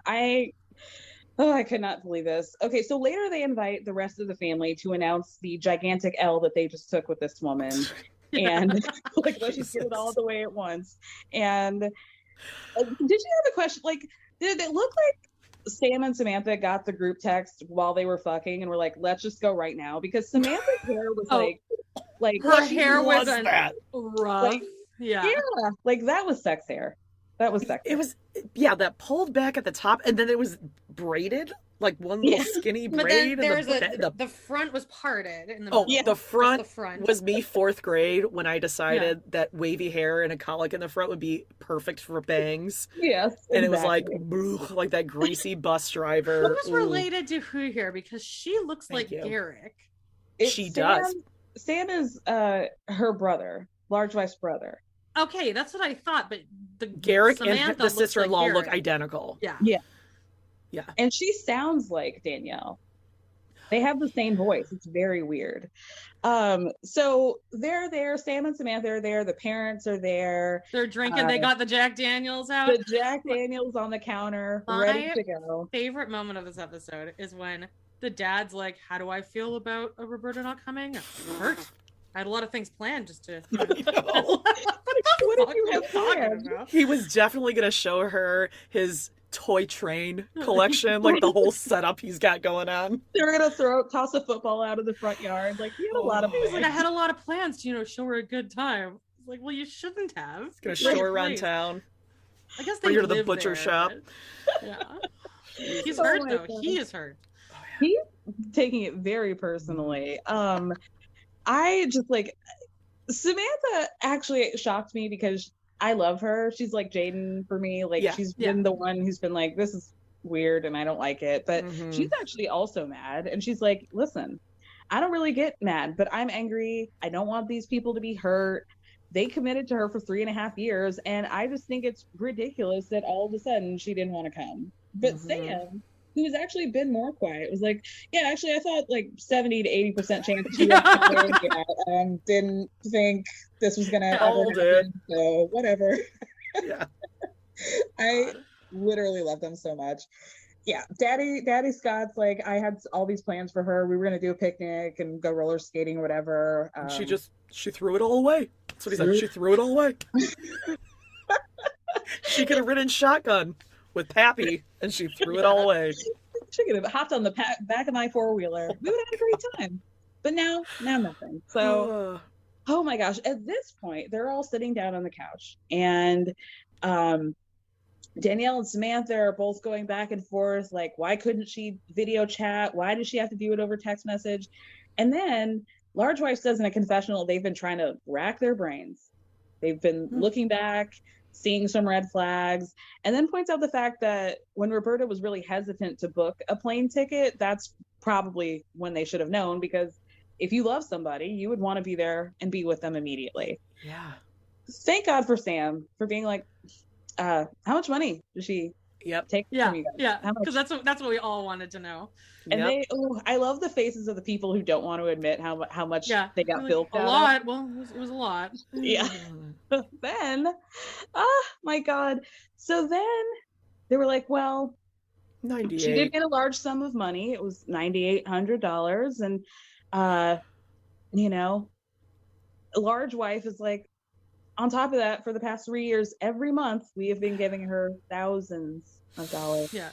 I could not believe this. Okay, so later they invite the rest of the family to announce the gigantic L that they just took with this woman. And like, let's just get it all the way at once. And did you have a question? Like, did it look like Sam and Samantha got the group text while they were fucking and were like, let's just go right now? Because Samantha's hair was like her hair was rough. Like, yeah, like that was sex hair. That was sex. It was, that pulled back at the top, and then it was braided, like one little skinny braid. But then the front was parted. In the the front was me 4th grade when I decided that wavy hair and a colic in the front would be perfect for bangs. Yes, and it was like that greasy bus driver. What was related to who here? Because she looks like Garrick. She does. Sam is her brother, Large Wife's brother. Okay, that's what I thought, but Garrick Samantha and the sister-in-law look identical. Yeah. And she sounds like Danielle. They have the same voice. It's very weird. So they're there. Sam and Samantha are there. The parents are there. They're drinking. They got the Jack Daniels out. The Jack Daniels on the counter, ready to go. Favorite moment of this episode is when the dad's like, how do I feel about Roberta not coming? Hurt. I had a lot of things planned just to. What did you have planned? He was definitely going to show her his toy train collection, like the whole setup he's got going on. They were going to toss a football out of the front yard. Like, he had a lot of plans. He was like, I had a lot of plans to, show her a good time. It's like, well, you shouldn't have. He's going to show her around town. I guess they bring her to the live butcher there, shop. But, yeah. He's hurt, though. God. He is hurt. He's taking it very personally. I just like Samantha actually shocked me because I love her. She's like Jaden for me. Like she's been the one who's been like, this is weird and I don't like it. But she's actually also mad. And she's like, listen, I don't really get mad, but I'm angry. I don't want these people to be hurt. They committed to her for 3.5 years. And I just think it's ridiculous that all of a sudden she didn't want to come. But Sam, who's actually been more quiet, was like, yeah, actually, I thought like 70 to 80% chance she was didn't think this was gonna ever happen, so whatever. Yeah. I literally love them so much. Yeah, Daddy Scott's like, I had all these plans for her. We were gonna do a picnic and go roller skating or whatever. She threw it all away. That's what he said. She threw it all away. She could have ridden shotgun with Pappy, and she threw it all away. She could have hopped on the back of my 4-wheeler. We would have had a great time. But now nothing. So, oh my gosh. At this point, they're all sitting down on the couch. And Danielle and Samantha are both going back and forth. Like, why couldn't she video chat? Why did she have to do it over text message? And then Large Wife says in a confessional, they've been trying to rack their brains. They've been looking back, seeing some red flags, and then points out the fact that when Roberta was really hesitant to book a plane ticket, that's probably when they should have known, because if you love somebody, you would want to be there and be with them immediately. Yeah. Thank God for Sam for being like, how much money does she take from you guys? Yeah, because that's what we all wanted to know. And I love the faces of the people who don't want to admit how much they got billed a lot. Well, it was a lot. Yeah. Then, oh my God. So then they were like, well, 98. She did get a large sum of money. It was $9,800. And, Large Wife is like, on top of that, for the past 3 years, every month we have been giving her thousands of dollars. Yeah.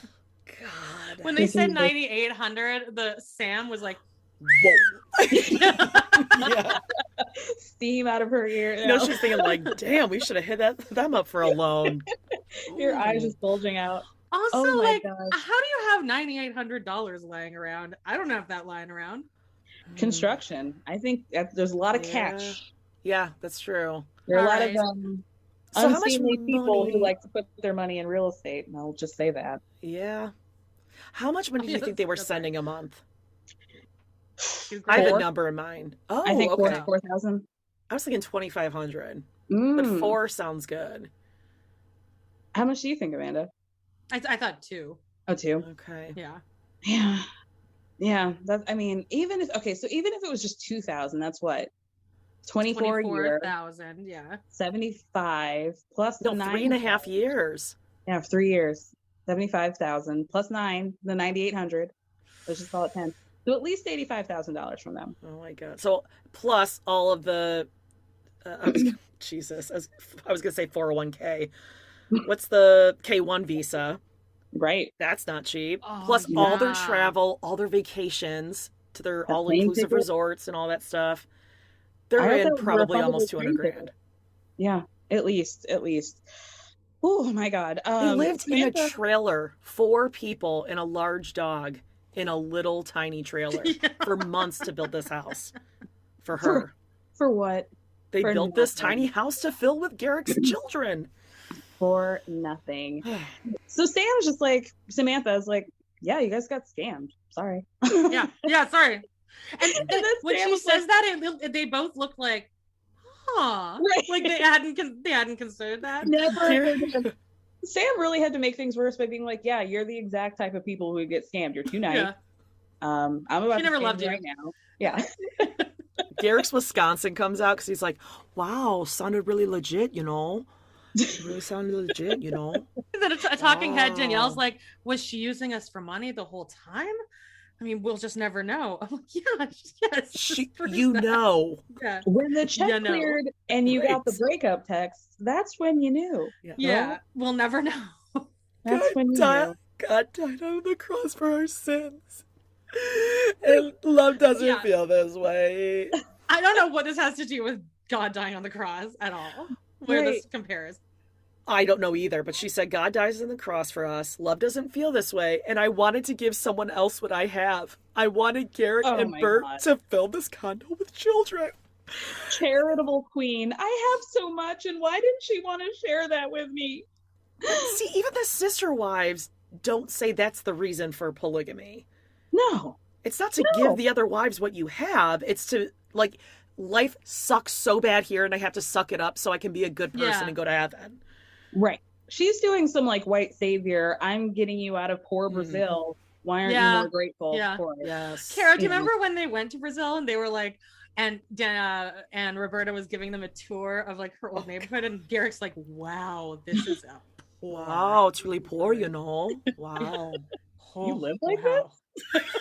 God. When they said 9,800, the Sam was like, whoa. Yeah. Steam out of her ear. She's thinking like, damn, we should have hit them up for a loan. Your eyes just bulging out. Also, like, gosh. How do you have $9,800 lying around? I don't have that lying around. Construction. I think there's a lot of cash. Yeah, that's true. There are a lot of unseemly people who like to put their money in real estate, and I'll just say that. Yeah. How much money do you think they were sending a month? I have a number in mind. Oh, I think okay. 4,000. I was thinking 2,500. But 4 sounds good. How much do you think, Amanda? I thought 2. Oh, 2. Okay. Yeah. Yeah. Even if it was just 2,000, that's what? 24 a year. 24,000, yeah. 75 plus the 3.5 years. Yeah, 3 years. 75,000 plus 9, the 9,800. Let's just call it 10. So at least $85,000 from them. Oh my God. So plus all of the, Jesus, I was going to say 401k. What's the K1 visa? Right. That's not cheap. Plus all their travel, all their vacations to their all-inclusive resorts and all that stuff. They're in probably almost 200 grand. Yeah, at least. Oh my God. They lived in a trailer, 4 people and a large dog in a little tiny trailer for months to build this house for her. For what? They built this tiny house to fill with Garrick's children. For nothing. So Sam's just like, Samantha's like, yeah, you guys got scammed. Sorry. Yeah, sorry. And when Sam she says that, they both look like, huh? Right. Like they hadn't considered that. Never. Sam really had to make things worse by being like, yeah, you're the exact type of people who get scammed. You're too nice. Yeah. I'm about to scam you right now. Yeah. Garrick's Wisconsin comes out because he's like, wow, sounded really legit, It really sounded legit, Then a talking head, Danielle's like, was she using us for money the whole time? I mean, we'll just never know. I'm like, yeah, yes. You know. Yeah. When the check cleared and you got the breakup text, that's when you knew. Yeah. We'll never know. That's when you knew. God died on the cross for our sins. And love doesn't feel this way. I don't know what this has to do with God dying on the cross at all. Where this compares. I don't know either, but she said God dies on the cross for us. Love doesn't feel this way, and I wanted to give someone else what I have. I wanted Garrett and Bert to fill this condo with children. Charitable queen. I have so much, and why didn't she want to share that with me? See, even the sister wives don't say that's the reason for polygamy. No. It's not to give the other wives what you have. It's to, like, life sucks so bad here, and I have to suck it up so I can be a good person and go to heaven. Right. She's doing some like white savior. I'm getting you out of poor Brazil. Why aren't you more grateful for it? Yes. Kara, do you remember when they went to Brazil and they were like, and Roberta was giving them a tour of like her old neighborhood, and Garrick's like, wow, this is a poor. Wow, it's really poor, you know. Wow. You live like this?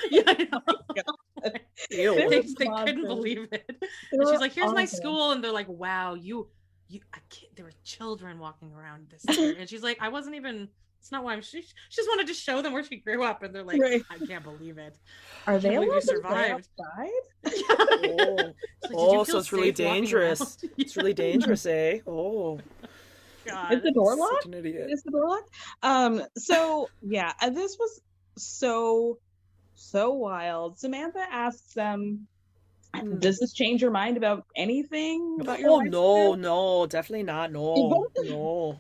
Yeah, I know. Ew. They couldn't believe it. And she's like, here's my school, and they're like, wow, there were children walking around this area. And she's like, I wasn't even, it's not why she just wanted to show them where she grew up, and they're like, I can't believe it. Are they allowed you to survived? So it's really dangerous. It's really dangerous, eh? Oh. God. Is the door locked? Such an idiot. Is the door locked? So yeah, this was so wild. Samantha asks them, does this change your mind about anything about your life? No, definitely not. No.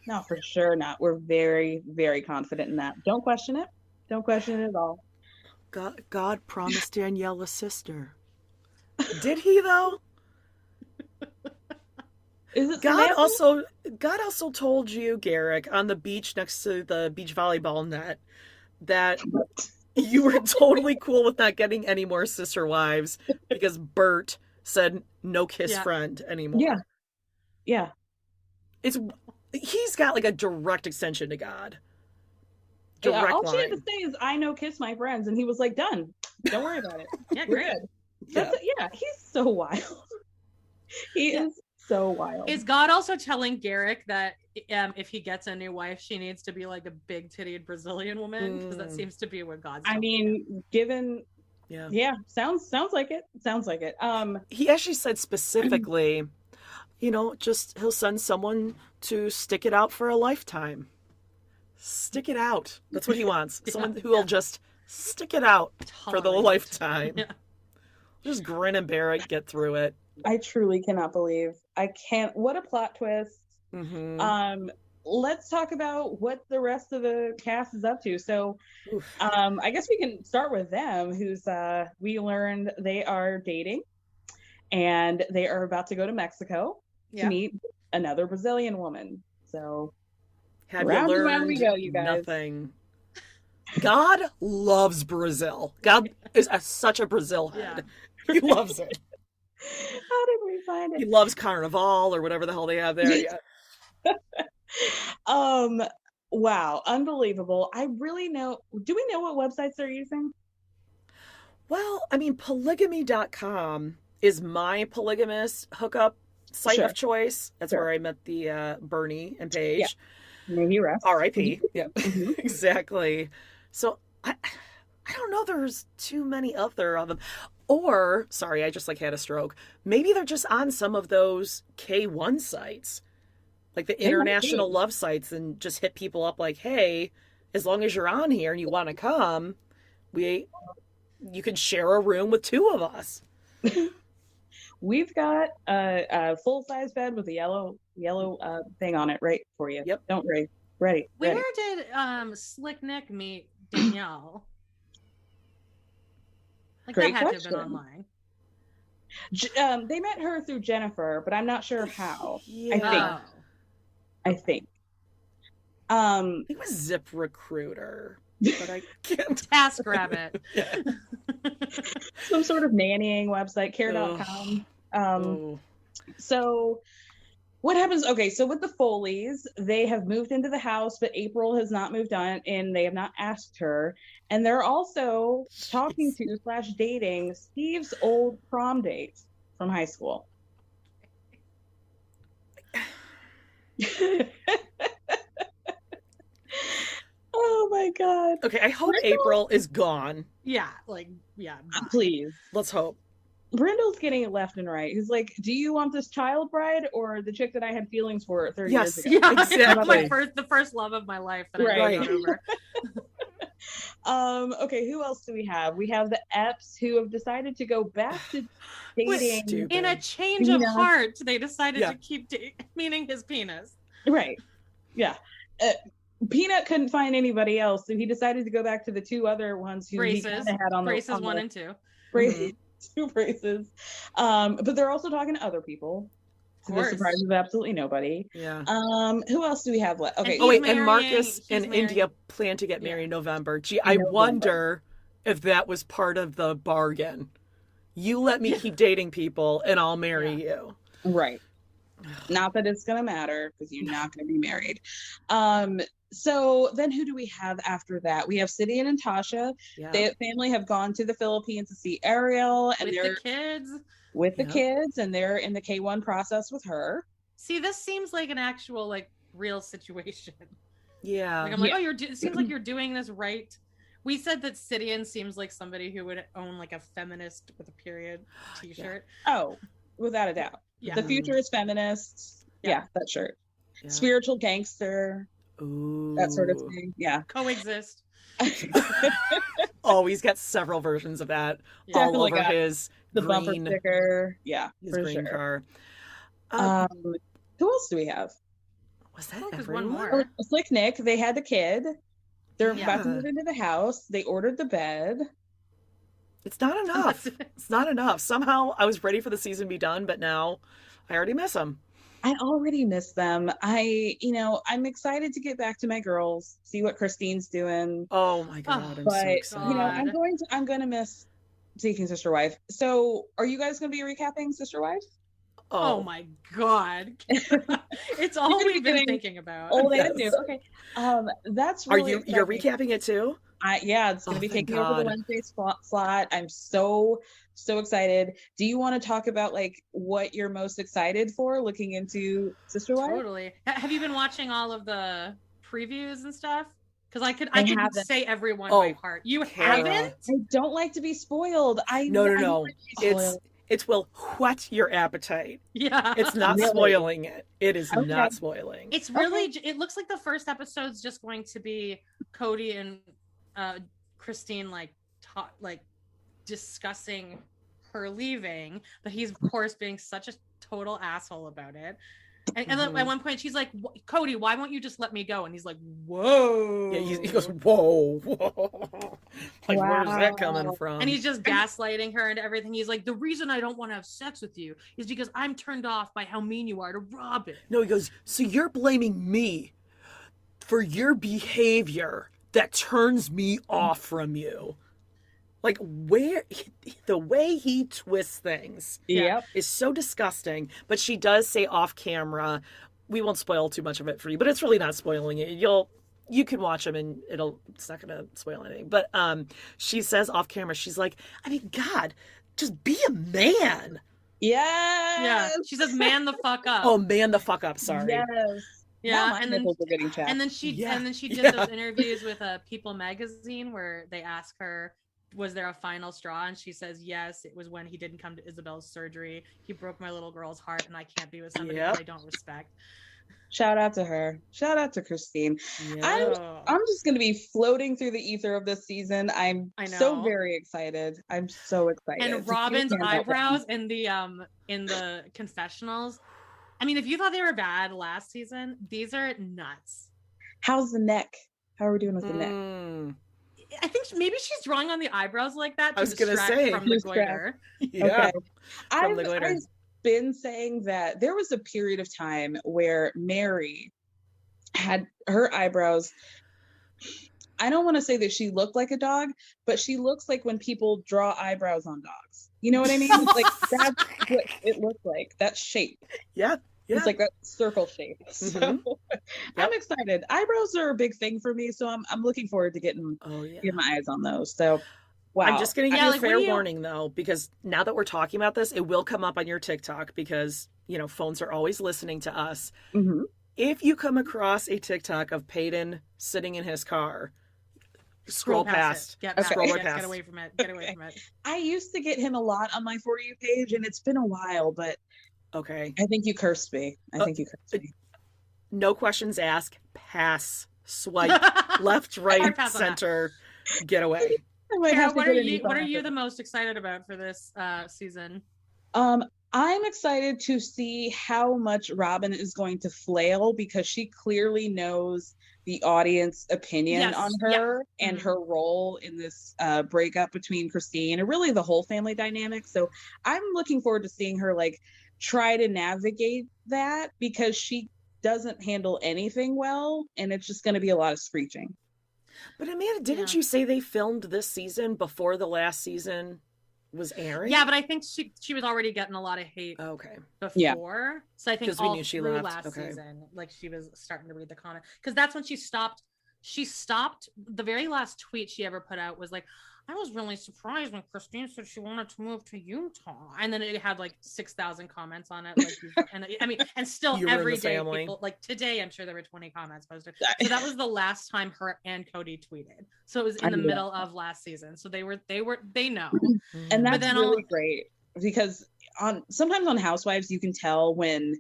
No, for sure not. We're very, very confident in that. Don't question it. Don't question it at all. God promised Danielle a sister. Did he though? God also told you, Garrick, on the beach next to the beach volleyball net, that you were totally cool with not getting any more sister wives because Bert said no kiss friend anymore. Yeah. He's got like a direct extension to God. All she had to say is, I no kiss my friends, and he was like, done. Don't worry about it. Yeah, great. He's so wild. He is so wild. Is God also telling Garrick that if he gets a new wife, she needs to be like a big-titted Brazilian woman? Because that seems to be what God's telling him. Given... Yeah, sounds like it. Sounds like it. He actually said specifically, just he'll send someone to stick it out for a lifetime. Stick it out. That's what he wants. Someone who will just stick it out for the lifetime. Yeah. Just grin and bear it, get through it. I truly cannot believe. I can't. What a plot twist. Mm-hmm. Let's talk about what the rest of the cast is up to. So I guess we can start with them, who's we learned they are dating and they are about to go to Mexico to meet another Brazilian woman. So have you learned we go, you guys. Nothing? God loves Brazil. God is such a Brazil head. He loves it. How did we find it? He loves Carnival or whatever the hell they have there. Wow, unbelievable. I really know. Do we know what websites they're using? Well, I mean, polygamy.com is my polygamous hookup site of choice. That's where I met the Bernie and Paige. Yeah. Maybe rest. R.I.P. Yeah, exactly. So I don't know. There's too many other of them. Or, sorry, I just had a stroke. Maybe they're just on some of those K1 sites, like the international love sites, and just hit people up like, hey, as long as you're on here and you want to come, you can share a room with two of us. We've got a full-size bed with a yellow thing on it right for you. Yep. Don't worry. Ready. Where did Slick Nick meet Danielle? Great that had question. To have been online. They met her through Jennifer, but I'm not sure how. Yeah. I think. It was ZipRecruiter, but I can't. TaskRabbit. Some sort of nannying website, care.com. So what happens? Okay, so with the Foleys, they have moved into the house, but April has not moved on, and they have not asked her. And they're also talking to / dating Steve's old prom date from high school. Oh my God. Okay, I hope April is gone. Yeah, Please. Let's hope. Brindle's getting it left and right. He's like, do you want this child bride or the chick that I had feelings for 30 years ago? Yeah, exactly. the first love of my life that I got over. Okay, who else do we have? We have the Epps who have decided to go back to dating. In a change of heart, they decided to keep meaning his penis. Right. Yeah. Peanut couldn't find anybody else, so he decided to go back to the two other ones who he kind of had on braces the 1 and 2. Braces. 2 braces. But they're also talking to other people. To the surprise of absolutely nobody. Yeah. Who else do we have left? Okay. And Marcus and India plan to get married in November. Gee, I wonder if that was part of the bargain. You let me keep dating people and I'll marry you. Right. Not that it's gonna matter because you're not gonna be married. So then who do we have after that? We have Sidian and Tasha. Yeah. The family have gone to the Philippines to see Ariel and they're kids. With the kids, and they're in the K1 process with her. See, this seems like an actual real situation. Yeah. I'm like, it seems like you're doing this right. We said that Sidian seems like somebody who would own a feminist with a period t-shirt. Yeah. Oh, without a doubt. Yeah. The future is feminist. Yeah, that shirt. Yeah. Spiritual gangster. Ooh. That sort of thing. Yeah. Coexist. He's got several versions of that all over the bumper sticker. Yeah, his green car. Who else do we have? Was that one more? Slick Nick. They had the kid. They're about to move into the house. They ordered the bed. It's not enough. It's not enough. Somehow I was ready for the season to be done, but now I already miss them. I already miss them. I'm excited to get back to my girls, see what Christine's doing. Oh my God, I'm so excited. I'm going to miss Seeking Sister Wife. So are you guys going to be recapping Sister Wives? Oh my God. It's all we've been thinking about. Old and new. Okay. That's really you're recapping it too? It's going to be taking over the Wednesday slot. I'm so excited. Do you want to talk about what you're most excited for looking into Sister Wives? Totally. Have you been watching all of the previews and stuff? Because I could say everyone by heart. You haven't? I don't like to be spoiled. No. It will whet your appetite. Yeah. It's not spoiling it. It is not spoiling. It's really, it looks like the first episode's just going to be Cody and Christine discussing her leaving, but he's of course being such a total asshole about it. And then at one point she's like, Cody, why won't you just let me go? And he's like, whoa. Yeah, he goes, whoa. Where's that coming from? And he's just gaslighting her and everything. He's like, the reason I don't want to have sex with you is because I'm turned off by how mean you are to Robin. No, he goes, so you're blaming me for your behavior that turns me off from you. The way he twists things is so disgusting. But she does say off camera, we won't spoil too much of it for you, but it's really not spoiling it. You can watch them and it's not going to spoil anything. But she says off camera, she's like, I mean, God, just be a man. Yes. Yeah. She says, man the fuck up. Oh, man the fuck up. Sorry. Yes. Yeah, and then she did those interviews with People magazine where they ask her, was there a final straw? And she says, yes, it was when he didn't come to Isabel's surgery. He broke my little girl's heart, and I can't be with somebody that I don't respect. Shout out to her. Shout out to Christine. Yeah. I'm just going to be floating through the ether of this season. I'm so very excited. I'm so excited. And Robin's eyebrows in the confessionals. I mean, if you thought they were bad last season, these are nuts. How's the neck? How are we doing with the neck? I think maybe she's drawing on the eyebrows like that to distract from the goiter. Yeah. Okay. I've been saying that there was a period of time where Mary had her eyebrows. I don't want to say that she looked like a dog, but she looks like when people draw eyebrows on dogs. You know what I mean? That's what it looked like. That shape. Yeah. It's like that circle shape. So I'm excited. Eyebrows are a big thing for me, so I'm looking forward to getting my eyes on those. So wow. I'm just going to give you a fair warning, though, because now that we're talking about this, it will come up on your TikTok because, you know, phones are always listening to us. If you come across a TikTok of Peyton sitting in his car, scroll past. Scroll right past. Get away from it. Get away from it. I used to get him a lot on my For You page, and it's been a while, but okay. I think you cursed me. No questions asked. Pass. Swipe. Left, right, center. Get away. Kara, what are you the most excited about for this season? I'm excited to see how much Robin is going to flail because she clearly knows the audience opinion on her and her role in this breakup between Christine and really the whole family dynamic. So I'm looking forward to seeing her like try to navigate that because she doesn't handle anything well, and it's just going to be a lot of screeching. But Amanda, didn't you say they filmed this season before the last season was airing? Yeah, but I think she was already getting a lot of hate before. Yeah. So I think all through last season, like she was starting to read the comment. Because that's when she stopped. She stopped. The very last tweet she ever put out was like, I was really surprised when Christine said she wanted to move to Utah. And then it had like 6,000 comments on it. Like, and I mean, and still every day people, like today, I'm sure there were 20 comments posted. So that was the last time her and Cody tweeted. So it was in the middle of last season. So they know. And that's really great because sometimes on Housewives, you can tell when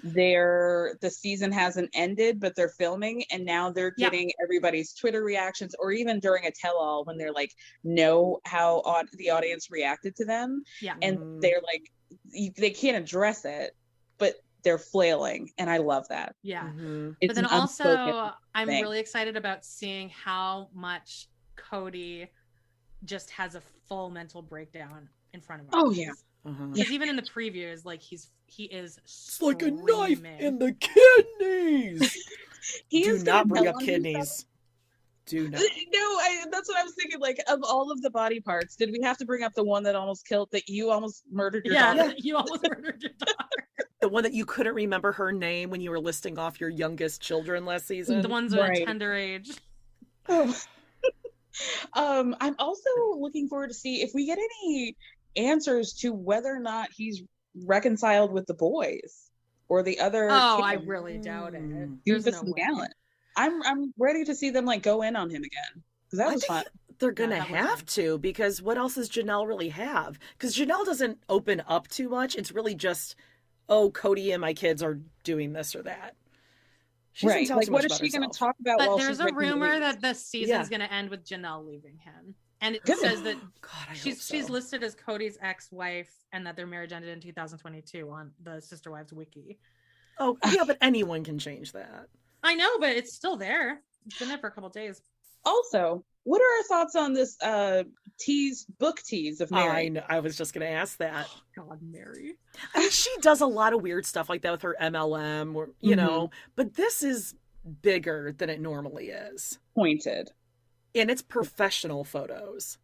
the season hasn't ended but they're filming and now they're getting everybody's Twitter reactions, or even during a tell-all when they're like know how the audience reacted to them and they're like they can't address it but they're flailing, and I love that. But then also I'm really excited about seeing how much Cody just has a full mental breakdown in front of us. Because even in the previews, like he is it's like a knife in the kidneys. Do not bring up kidneys. Do not. No, that's what I was thinking. Like, of all of the body parts, did we have to bring up the one that you almost murdered your daughter? Yeah, you almost murdered your daughter. The one that you couldn't remember her name when you were listing off your youngest children last season. The ones at a tender age. I'm also looking forward to see if we get any answers to whether or not he's reconciled with the boys or the other kids. I really doubt it. There's no way. I'm ready to see them like go in on him again because that was fun. They're gonna have to, because what else does Janelle really have? Because Janelle doesn't open up too much. It's really just, Cody and my kids are doing this or that. She doesn't tell like, what is she going to talk about? But there's a rumor that this season's going to end with Janelle leaving him. And it says that she's listed as Cody's ex-wife and that their marriage ended in 2022 on the Sister Wives wiki. Oh, yeah, but anyone can change that. I know, but it's still there. It's been there for a couple of days. Also, what are our thoughts on this book tease of Mary? I was just going to ask that. Oh, God, Mary. I mean, she does a lot of weird stuff like that with her MLM, or you know, but this is bigger than it normally is. Pointed. And it's professional photos.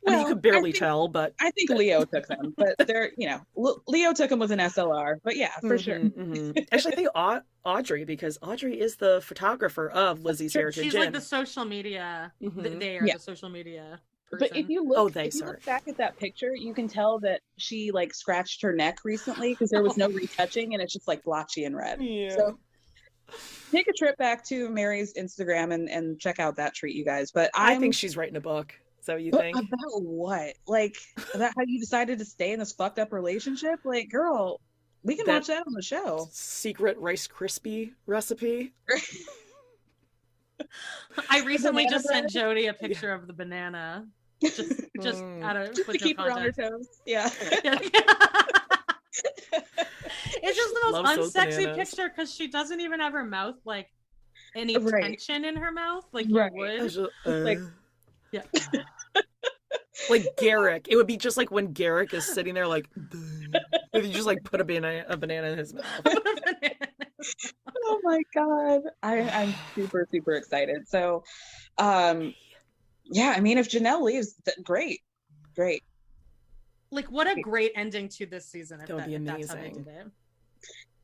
Well, I mean, you could barely tell, but I think Leo took them. But they're, Leo took them with an SLR. But yeah, for sure. Actually, I think Audrey, because Audrey is the photographer of Lizzie's Heritage. She's like the social media. They are the social media person. But if you look, look back at that picture, you can tell that she like scratched her neck recently because there was no retouching, and it's just like blotchy and red. Yeah. So take a trip back to Mary's Instagram and check out that treat, you guys. But I think she's writing a book. Is that what you think? About what? Like, about how you decided to stay in this fucked up relationship? Like, girl, we can watch that on the show. Secret Rice Krispie recipe. I recently just sent Jody a picture of the banana. Just out of just to keep her on her toes. Yeah. It's just the most unsexy picture because she doesn't even have her mouth like any tension in her mouth like you would. Like, yeah. Like Garrick. It would be just like when Garrick is sitting there like, if you just like put a banana in his mouth. Oh my God. I'm super, super excited. So, yeah, I mean, if Janelle leaves, great. Like, what a great ending to this season. That would be amazing.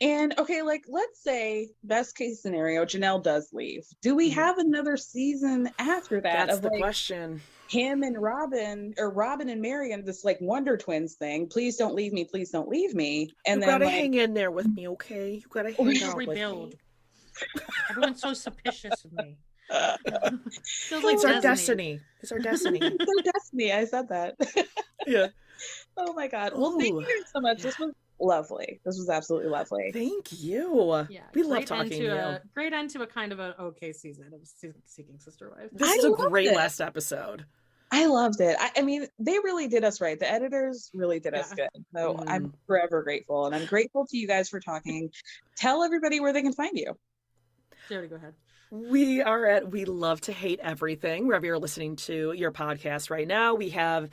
And okay, like let's say best case scenario, Janelle does leave. Do we have another season after that? That's of the like question. him and Robin, or Robin and Marion, this like Wonder Twins thing. Please don't leave me. Please don't leave me. And You then gotta like, hang in there with me, okay? You gotta hang out with rebuild. me. Everyone's so suspicious of me. Feels like it's our destiny. It's our destiny. It's our destiny. I said that. Yeah. Oh my God. Well, thank you guys so much. This was lovely. This was absolutely lovely. Thank you. Yeah, we love talking to you. Great end to a kind of an okay season of Seeking Sister Wives. This is a great last episode. I loved it. I mean, they really did us right. The editors really did us good. So I'm forever grateful. And I'm grateful to you guys for talking. Tell everybody where they can find you. Jerry, go ahead. We are at We Love to Hate Everything, wherever you're listening to your podcast right now. We have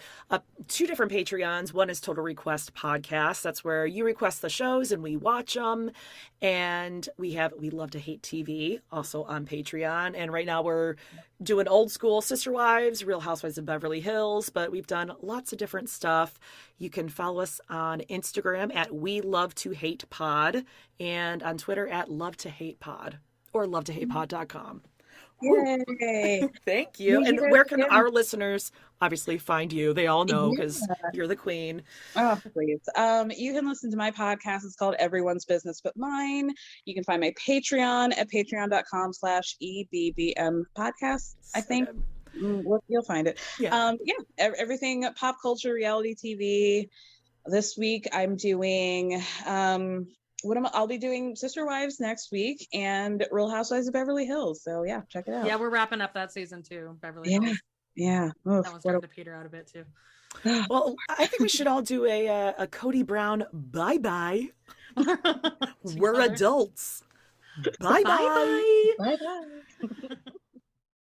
2 different Patreons. One is Total Request Podcast. That's where you request the shows and we watch them. And we have We Love to Hate TV, also on Patreon. And right now we're doing old school Sister Wives, Real Housewives of Beverly Hills, but we've done lots of different stuff. You can follow us on Instagram at We Love to Hate Pod and on Twitter at Love to Hate Pod. Or lovetohatepod.com. Yay. Thank you. And where can our listeners obviously find you? They all know because you're the queen. Oh, please. You can listen to my podcast. It's called Everyone's Business But Mine. You can find my Patreon at patreon.com/EBBM podcast, I think. You'll find it. Yeah. Everything pop culture, reality TV. This week I'm doing I'll be doing Sister Wives next week and Real Housewives of Beverly Hills. So yeah, check it out. Yeah, we're wrapping up that season too, Beverly Hills. Yeah. That one's starting to peter out a bit too. Well, I think we should all do a Cody Brown bye-bye. We're adults. Bye-bye. Bye-bye.